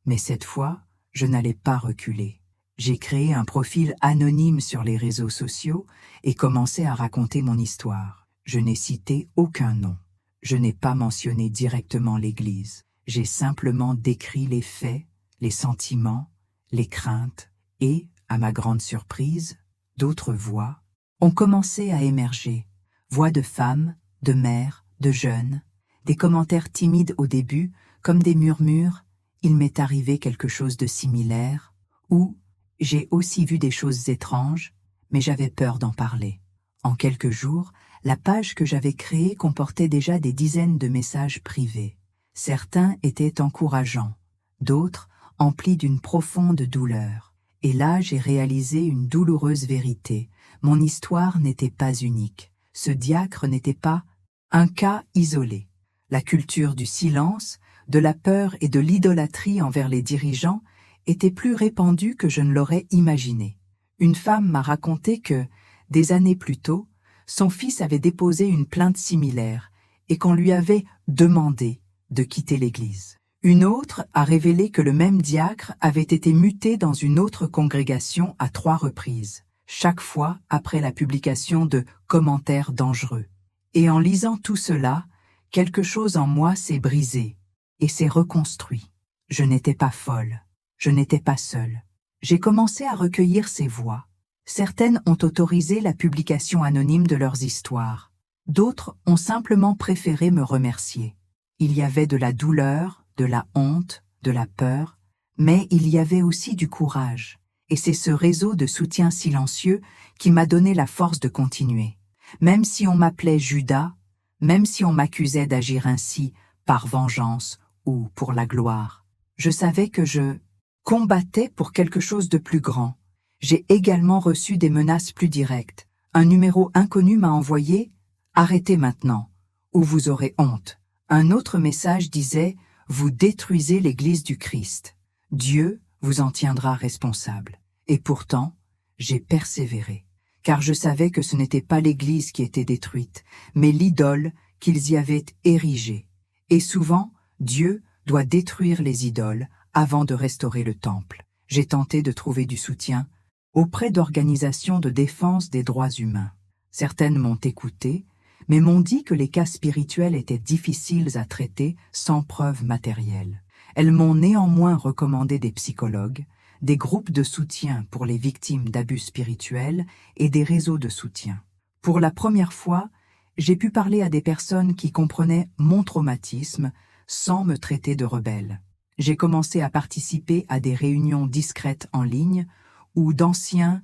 Mais cette fois, je n'allais pas reculer. J'ai créé un profil anonyme sur les réseaux sociaux et commencé à raconter mon histoire. Je n'ai cité aucun nom. Je n'ai pas mentionné directement l'Église. J'ai simplement décrit les faits, les sentiments, les craintes et, à ma grande surprise, d'autres voix ont commencé à émerger. Voix de femmes, de mères, de jeunes, des commentaires timides au début, comme des murmures « il m'est arrivé quelque chose de similaire » ou « j'ai aussi vu des choses étranges, mais j'avais peur d'en parler ». En quelques jours, la page que j'avais créée comportait déjà des dizaines de messages privés. Certains étaient encourageants, d'autres emplis d'une profonde douleur. Et là, j'ai réalisé une douloureuse vérité. Mon histoire n'était pas unique. Ce diacre n'était pas un cas isolé. La culture du silence, de la peur et de l'idolâtrie envers les dirigeants était plus répandue que je ne l'aurais imaginé. Une femme m'a raconté que, des années plus tôt, son fils avait déposé une plainte similaire et qu'on lui avait demandé de quitter l'Église. Une autre a révélé que le même diacre avait été muté dans une autre congrégation à 3 reprises, chaque fois après la publication de commentaires dangereux. Et en lisant tout cela, quelque chose en moi s'est brisé et s'est reconstruit. Je n'étais pas folle, je n'étais pas seule. J'ai commencé à recueillir ces voix. Certaines ont autorisé la publication anonyme de leurs histoires. D'autres ont simplement préféré me remercier. Il y avait de la douleur, de la honte, de la peur, mais il y avait aussi du courage. Et c'est ce réseau de soutien silencieux qui m'a donné la force de continuer. Même si on m'appelait Judas, même si on m'accusait d'agir ainsi par vengeance ou pour la gloire, je savais que je combattais pour quelque chose de plus grand. J'ai également reçu des menaces plus directes. Un numéro inconnu m'a envoyé « Arrêtez maintenant, ou vous aurez honte ». Un autre message disait « Vous détruisez l'Église du Christ. Dieu vous en tiendra responsable ». Et pourtant, j'ai persévéré, car je savais que ce n'était pas l'Église qui était détruite, mais l'idole qu'ils y avaient érigée. Et souvent, Dieu doit détruire les idoles avant de restaurer le temple. J'ai tenté de trouver du soutien auprès d'organisations de défense des droits humains. Certaines m'ont écouté, mais m'ont dit que les cas spirituels étaient difficiles à traiter sans preuves matérielles. Elles m'ont néanmoins recommandé des psychologues, des groupes de soutien pour les victimes d'abus spirituels et des réseaux de soutien. Pour la première fois, j'ai pu parler à des personnes qui comprenaient mon traumatisme sans me traiter de rebelle. J'ai commencé à participer à des réunions discrètes en ligne où d'anciens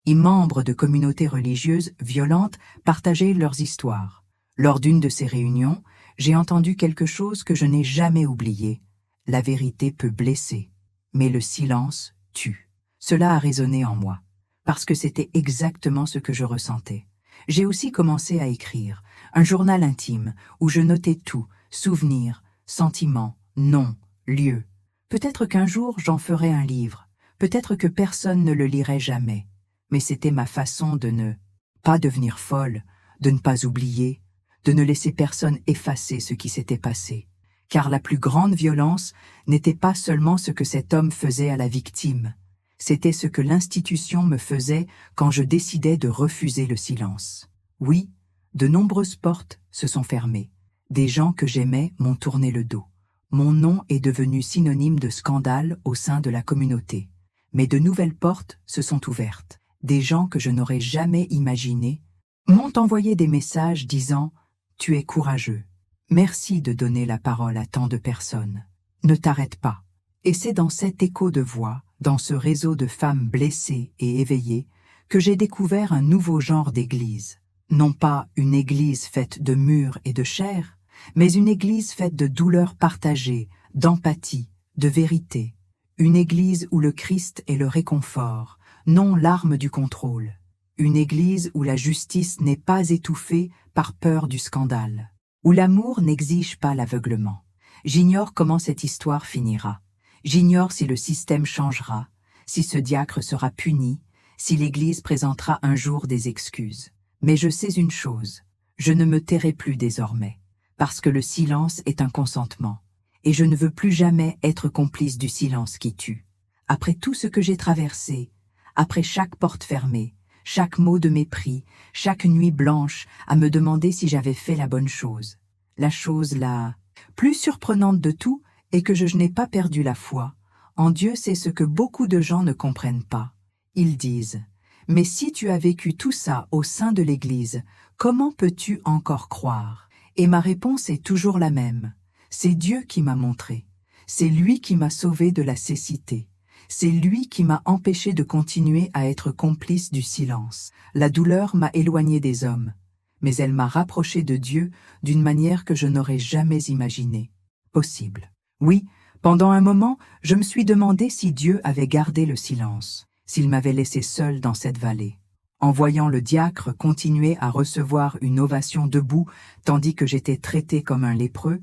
et membres de communautés religieuses violentes partageaient leurs histoires. Lors d'une de ces réunions, j'ai entendu quelque chose que je n'ai jamais oublié. La vérité peut blesser, mais le silence tue. Cela a résonné en moi, parce que c'était exactement ce que je ressentais. J'ai aussi commencé à écrire, un journal intime où je notais tout, souvenirs, sentiments, noms, lieux. Peut-être qu'un jour j'en ferai un livre, peut-être que personne ne le lirait jamais, mais c'était ma façon de ne pas devenir folle, de ne pas oublier, de ne laisser personne effacer ce qui s'était passé. Car la plus grande violence n'était pas seulement ce que cet homme faisait à la victime, c'était ce que l'institution me faisait quand je décidais de refuser le silence. Oui, de nombreuses portes se sont fermées. Des gens que j'aimais m'ont tourné le dos. Mon nom est devenu synonyme de scandale au sein de la communauté. Mais de nouvelles portes se sont ouvertes. Des gens que je n'aurais jamais imaginés m'ont envoyé des messages disant « Tu es courageux. Merci de donner la parole à tant de personnes. Ne t'arrête pas. » Et c'est dans cet écho de voix, dans ce réseau de femmes blessées et éveillées, que j'ai découvert un nouveau genre d'église. Non pas une église faite de murs et de chair, mais une église faite de douleurs partagées, d'empathie, de vérité. Une église où le Christ est le réconfort, non l'arme du contrôle. Une église où la justice n'est pas étouffée par peur du scandale. Où l'amour n'exige pas l'aveuglement. J'ignore comment cette histoire finira. J'ignore si le système changera, si ce diacre sera puni, si l'Église présentera un jour des excuses. Mais je sais une chose, je ne me tairai plus désormais, parce que le silence est un consentement. et je ne veux plus jamais être complice du silence qui tue. Après tout ce que j'ai traversé, après chaque porte fermée, chaque mot de mépris, chaque nuit blanche à me demander si j'avais fait la bonne chose. La chose la plus surprenante de tout est que je n'ai pas perdu la foi. En Dieu, c'est ce que beaucoup de gens ne comprennent pas. Ils disent « Mais si tu as vécu tout ça au sein de l'Église, comment peux-tu encore croire ?» Et ma réponse est toujours la même. C'est Dieu qui m'a montré. C'est lui qui m'a sauvé de la cécité. C'est lui qui m'a empêché de continuer à être complice du silence. La douleur m'a éloigné des hommes, mais elle m'a rapproché de Dieu d'une manière que je n'aurais jamais imaginée possible. Oui, pendant un moment, je me suis demandé si Dieu avait gardé le silence, s'il m'avait laissé seul dans cette vallée. En voyant le diacre continuer à recevoir une ovation debout tandis que j'étais traité comme un lépreux,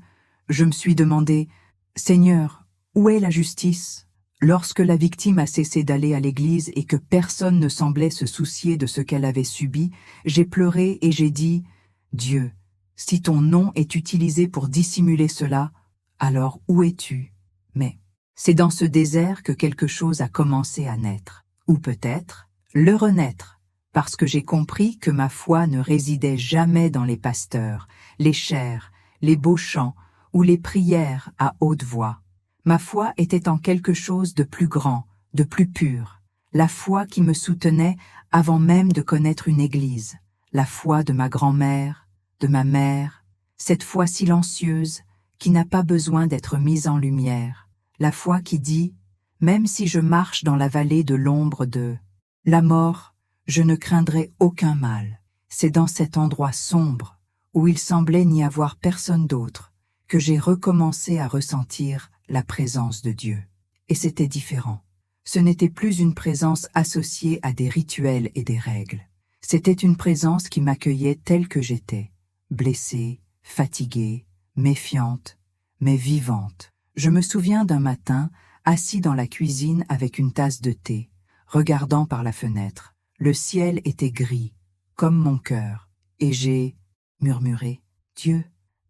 je me suis demandé « Seigneur, où est la justice ?» Lorsque la victime a cessé d'aller à l'église et que personne ne semblait se soucier de ce qu'elle avait subi, j'ai pleuré et j'ai dit « Dieu, si ton nom est utilisé pour dissimuler cela, alors où es-tu » Mais c'est dans ce désert que quelque chose a commencé à naître, ou peut-être le renaître, parce que j'ai compris que ma foi ne résidait jamais dans les pasteurs, les chers, les beaux chants ou les prières à haute voix. Ma foi était en quelque chose de plus grand, de plus pur, la foi qui me soutenait avant même de connaître une église, la foi de ma grand-mère, de ma mère, cette foi silencieuse qui n'a pas besoin d'être mise en lumière, la foi qui dit « Même si je marche dans la vallée de l'ombre de la mort, je ne craindrai aucun mal. » C'est dans cet endroit sombre, où il semblait n'y avoir personne d'autre, que j'ai recommencé à ressentir la présence de Dieu. Et c'était différent. Ce n'était plus une présence associée à des rituels et des règles. C'était une présence qui m'accueillait telle que j'étais, blessée, fatiguée, méfiante, mais vivante. Je me souviens d'un matin, assis dans la cuisine avec une tasse de thé, regardant par la fenêtre. Le ciel était gris, comme mon cœur, et j'ai murmuré « Dieu,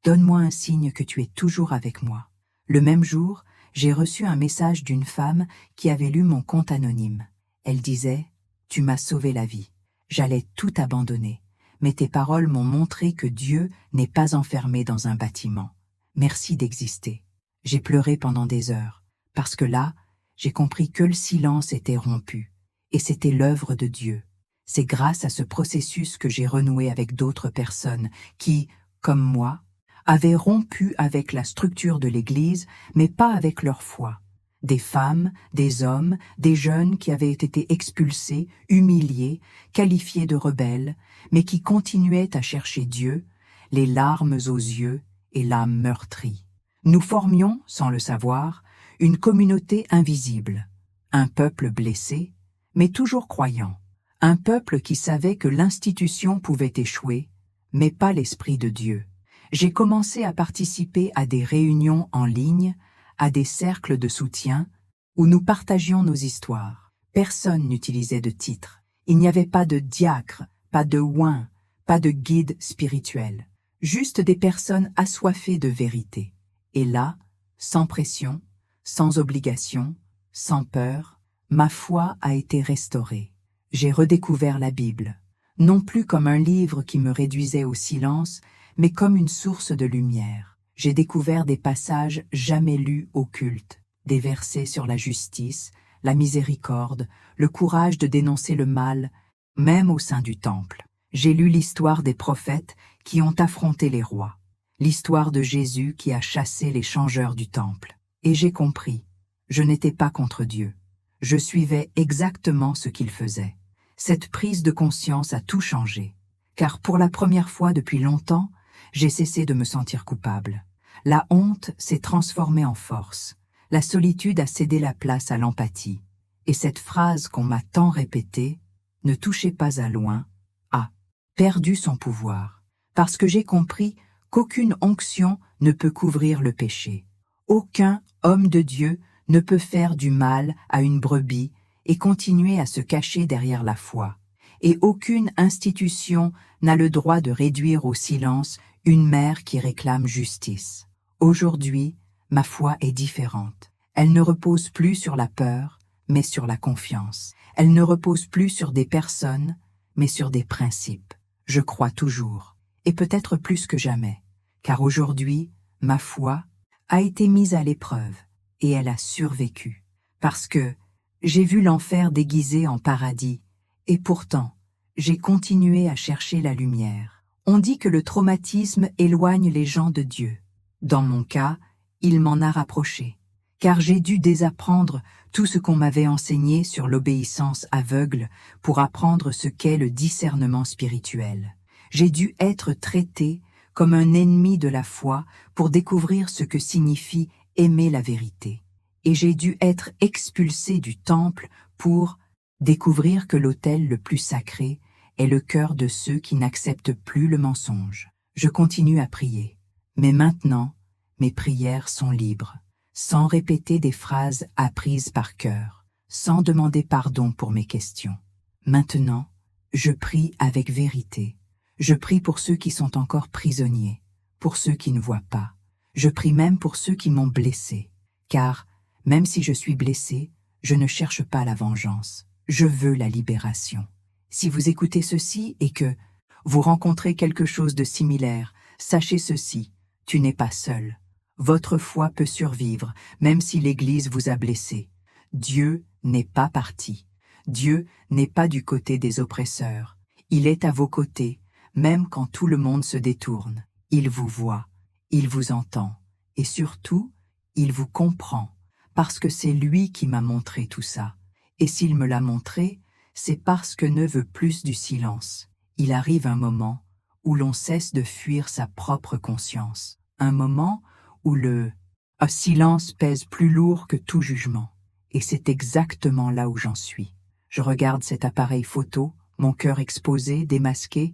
donne-moi un signe que tu es toujours avec moi. » Le même jour, j'ai reçu un message d'une femme qui avait lu mon compte anonyme. Elle disait « Tu m'as sauvé la vie. J'allais tout abandonner, mais tes paroles m'ont montré que Dieu n'est pas enfermé dans un bâtiment. Merci d'exister. » J'ai pleuré pendant des heures, parce que là, j'ai compris que le silence était rompu, et c'était l'œuvre de Dieu. C'est grâce à ce processus que j'ai renoué avec d'autres personnes qui, comme moi, avaient rompu avec la structure de l'Église, mais pas avec leur foi. Des femmes, des hommes, des jeunes qui avaient été expulsés, humiliés, qualifiés de rebelles, mais qui continuaient à chercher Dieu, les larmes aux yeux et l'âme meurtrie. Nous formions, sans le savoir, une communauté invisible, un peuple blessé, mais toujours croyant, un peuple qui savait que l'institution pouvait échouer, mais pas l'Esprit de Dieu. J'ai commencé à participer à des réunions en ligne, à des cercles de soutien, où nous partagions nos histoires. Personne n'utilisait de titre. Il n'y avait pas de diacre, pas de ouin, pas de guide spirituel. Juste des personnes assoiffées de vérité. Et là, sans pression, sans obligation, sans peur, ma foi a été restaurée. J'ai redécouvert la Bible, non plus comme un livre qui me réduisait au silence, mais comme une source de lumière. J'ai découvert des passages jamais lus au culte, des versets sur la justice, la miséricorde, le courage de dénoncer le mal, même au sein du temple. J'ai lu l'histoire des prophètes qui ont affronté les rois, l'histoire de Jésus qui a chassé les changeurs du temple. Et j'ai compris, je n'étais pas contre Dieu. Je suivais exactement ce qu'il faisait. Cette prise de conscience a tout changé, car pour la première fois depuis longtemps, j'ai cessé de me sentir coupable. La honte s'est transformée en force. La solitude a cédé la place à l'empathie. Et cette phrase qu'on m'a tant répétée, « Ne touchez pas à loin », a perdu son pouvoir, parce que j'ai compris qu'aucune onction ne peut couvrir le péché. Aucun homme de Dieu ne peut faire du mal à une brebis et continuer à se cacher derrière la foi. Et aucune institution n'a le droit de réduire au silence une mère qui réclame justice. Aujourd'hui, ma foi est différente. Elle ne repose plus sur la peur, mais sur la confiance. Elle ne repose plus sur des personnes, mais sur des principes. Je crois toujours, et peut-être plus que jamais, car aujourd'hui, ma foi a été mise à l'épreuve, et elle a survécu. Parce que j'ai vu l'enfer déguisé en paradis, et pourtant, j'ai continué à chercher la lumière. On dit que le traumatisme éloigne les gens de Dieu. Dans mon cas, il m'en a rapproché, car j'ai dû désapprendre tout ce qu'on m'avait enseigné sur l'obéissance aveugle pour apprendre ce qu'est le discernement spirituel. J'ai dû être traité comme un ennemi de la foi pour découvrir ce que signifie aimer la vérité. Et j'ai dû être expulsé du temple pour découvrir que l'autel le plus sacré est le cœur de ceux qui n'acceptent plus le mensonge. Je continue à prier, mais maintenant, mes prières sont libres, sans répéter des phrases apprises par cœur, sans demander pardon pour mes questions. Maintenant, je prie avec vérité. Je prie pour ceux qui sont encore prisonniers, pour ceux qui ne voient pas. Je prie même pour ceux qui m'ont blessé, car, même si je suis blessé, je ne cherche pas la vengeance. Je veux la libération. Si vous écoutez ceci et que vous rencontrez quelque chose de similaire, sachez ceci, tu n'es pas seul. Votre foi peut survivre, même si l'Église vous a blessé. Dieu n'est pas parti. Dieu n'est pas du côté des oppresseurs. Il est à vos côtés, même quand tout le monde se détourne. Il vous voit, il vous entend, et surtout, il vous comprend, parce que c'est lui qui m'a montré tout ça. Et s'il me l'a montré, c'est parce que ne veut plus du silence. Il arrive un moment où l'on cesse de fuir sa propre conscience. Un moment où le silence pèse plus lourd que tout jugement. Et c'est exactement là où j'en suis. Je regarde cet appareil photo, mon cœur exposé, démasqué,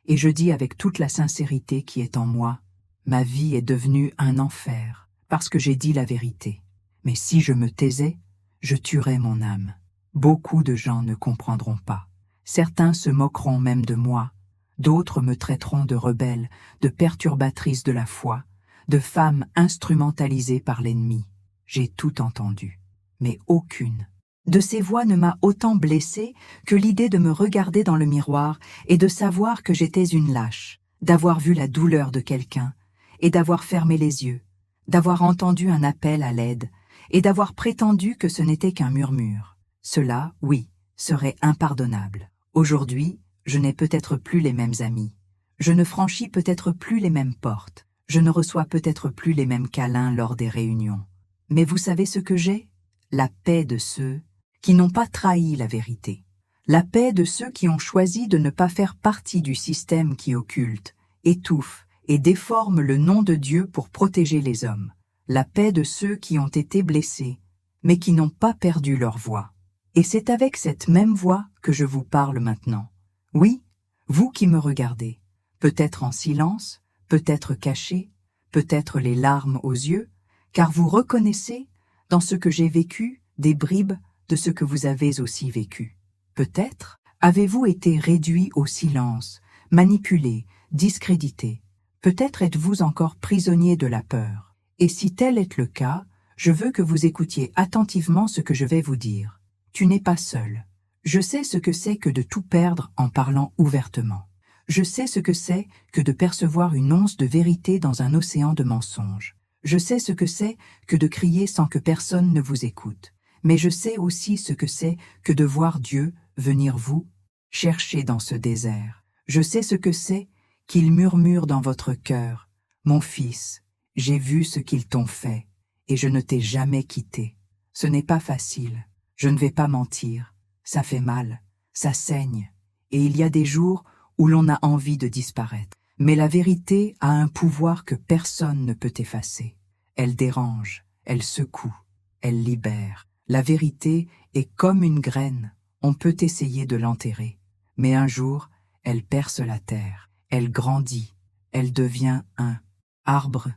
et je dis avec toute la sincérité qui est en moi, ma vie est devenue un enfer, parce que j'ai dit la vérité. Mais si je me taisais, je tuerais mon âme. Beaucoup de gens ne comprendront pas. Certains se moqueront même de moi. D'autres me traiteront de rebelle, de perturbatrice de la foi, de femme instrumentalisée par l'ennemi. J'ai tout entendu, mais aucune de ces voix ne m'a autant blessée que l'idée de me regarder dans le miroir et de savoir que j'étais une lâche, d'avoir vu la douleur de quelqu'un et d'avoir fermé les yeux, d'avoir entendu un appel à l'aide et d'avoir prétendu que ce n'était qu'un murmure. Cela, oui, serait impardonnable. Aujourd'hui, je n'ai peut-être plus les mêmes amis. Je ne franchis peut-être plus les mêmes portes. Je ne reçois peut-être plus les mêmes câlins lors des réunions. Mais vous savez ce que j'ai? La paix de ceux qui n'ont pas trahi la vérité. La paix de ceux qui ont choisi de ne pas faire partie du système qui occulte, étouffe et déforme le nom de Dieu pour protéger les hommes. La paix de ceux qui ont été blessés, mais qui n'ont pas perdu leur voix. Et c'est avec cette même voix que je vous parle maintenant. Oui, vous qui me regardez, peut-être en silence, peut-être caché, peut-être les larmes aux yeux, car vous reconnaissez, dans ce que j'ai vécu, des bribes de ce que vous avez aussi vécu. Peut-être avez-vous été réduit au silence, manipulé, discrédité. Peut-être êtes-vous encore prisonnier de la peur. Et si tel est le cas, je veux que vous écoutiez attentivement ce que je vais vous dire. Tu n'es pas seul. Je sais ce que c'est que de tout perdre en parlant ouvertement. Je sais ce que c'est que de percevoir une once de vérité dans un océan de mensonges. Je sais ce que c'est que de crier sans que personne ne vous écoute. Mais je sais aussi ce que c'est que de voir Dieu venir vous chercher dans ce désert. Je sais ce que c'est qu'il murmure dans votre cœur. Mon fils, j'ai vu ce qu'ils t'ont fait, et je ne t'ai jamais quitté. Ce n'est pas facile, je ne vais pas mentir. Ça fait mal, ça saigne, et il y a des jours où l'on a envie de disparaître. Mais la vérité a un pouvoir que personne ne peut effacer. Elle dérange, elle secoue, elle libère. La vérité est comme une graine, on peut essayer de l'enterrer. Mais un jour, elle perce la terre, elle grandit, elle devient un arbre,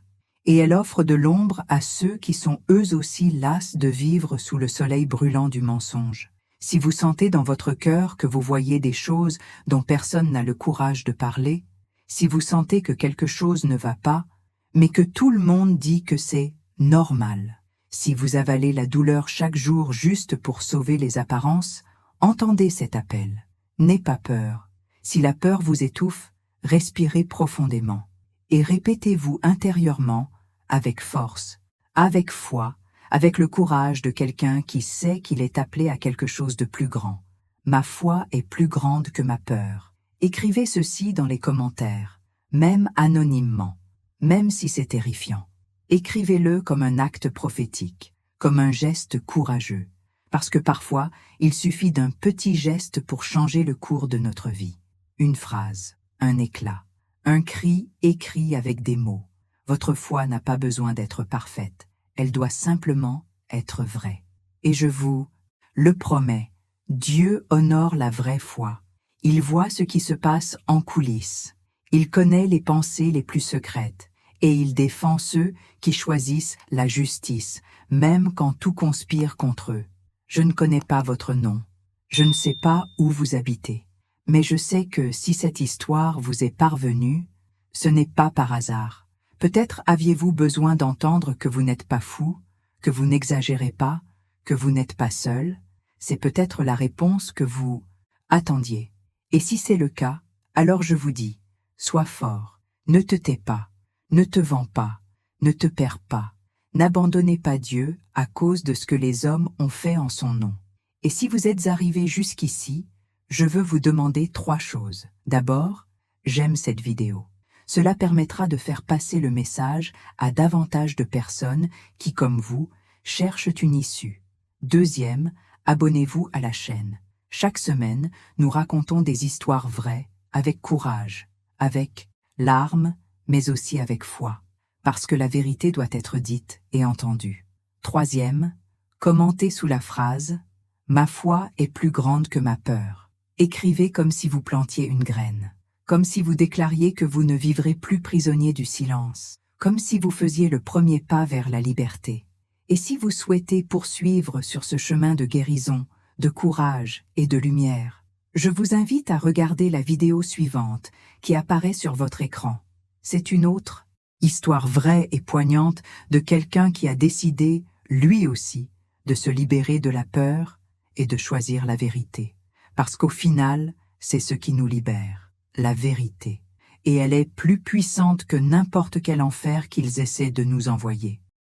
et elle offre de l'ombre à ceux qui sont eux aussi las de vivre sous le soleil brûlant du mensonge. Si vous sentez dans votre cœur que vous voyez des choses dont personne n'a le courage de parler, si vous sentez que quelque chose ne va pas, mais que tout le monde dit que c'est normal. Si vous avalez la douleur chaque jour juste pour sauver les apparences, entendez cet appel. N'ayez pas peur. Si la peur vous étouffe, respirez profondément et répétez-vous intérieurement, avec force, avec foi, avec le courage de quelqu'un qui sait qu'il est appelé à quelque chose de plus grand. Ma foi est plus grande que ma peur. Écrivez ceci dans les commentaires, même anonymement, même si c'est terrifiant. Écrivez-le comme un acte prophétique, comme un geste courageux, parce que parfois, il suffit d'un petit geste pour changer le cours de notre vie. Une phrase, un éclat, un cri écrit avec des mots. Votre foi n'a pas besoin d'être parfaite, elle doit simplement être vraie. Et je vous le promets, Dieu honore la vraie foi. Il voit ce qui se passe en coulisses. Il connaît les pensées les plus secrètes. Et il défend ceux qui choisissent la justice, même quand tout conspire contre eux. Je ne connais pas votre nom. Je ne sais pas où vous habitez. Mais je sais que si cette histoire vous est parvenue, ce n'est pas par hasard. Peut-être aviez-vous besoin d'entendre que vous n'êtes pas fou, que vous n'exagérez pas, que vous n'êtes pas seul. C'est peut-être la réponse que vous attendiez. Et si c'est le cas, alors je vous dis, sois fort, ne te tais pas. Ne te vends pas, ne te perds pas, n'abandonnez pas Dieu à cause de ce que les hommes ont fait en son nom. Et si vous êtes arrivé jusqu'ici, je veux vous demander 3 choses. D'abord, j'aime cette vidéo. Cela permettra de faire passer le message à davantage de personnes qui, comme vous, cherchent une issue. Deuxième, abonnez-vous à la chaîne. Chaque semaine, nous racontons des histoires vraies, avec courage, avec larmes, mais aussi avec foi, parce que la vérité doit être dite et entendue. Troisième, commentez sous la phrase « Ma foi est plus grande que ma peur ». Écrivez comme si vous plantiez une graine, comme si vous déclariez que vous ne vivrez plus prisonnier du silence, comme si vous faisiez le premier pas vers la liberté. Et si vous souhaitez poursuivre sur ce chemin de guérison, de courage et de lumière, je vous invite à regarder la vidéo suivante qui apparaît sur votre écran. C'est une autre histoire vraie et poignante de quelqu'un qui a décidé, lui aussi, de se libérer de la peur et de choisir la vérité. Parce qu'au final, c'est ce qui nous libère, la vérité. Et elle est plus puissante que n'importe quel enfer qu'ils essaient de nous envoyer.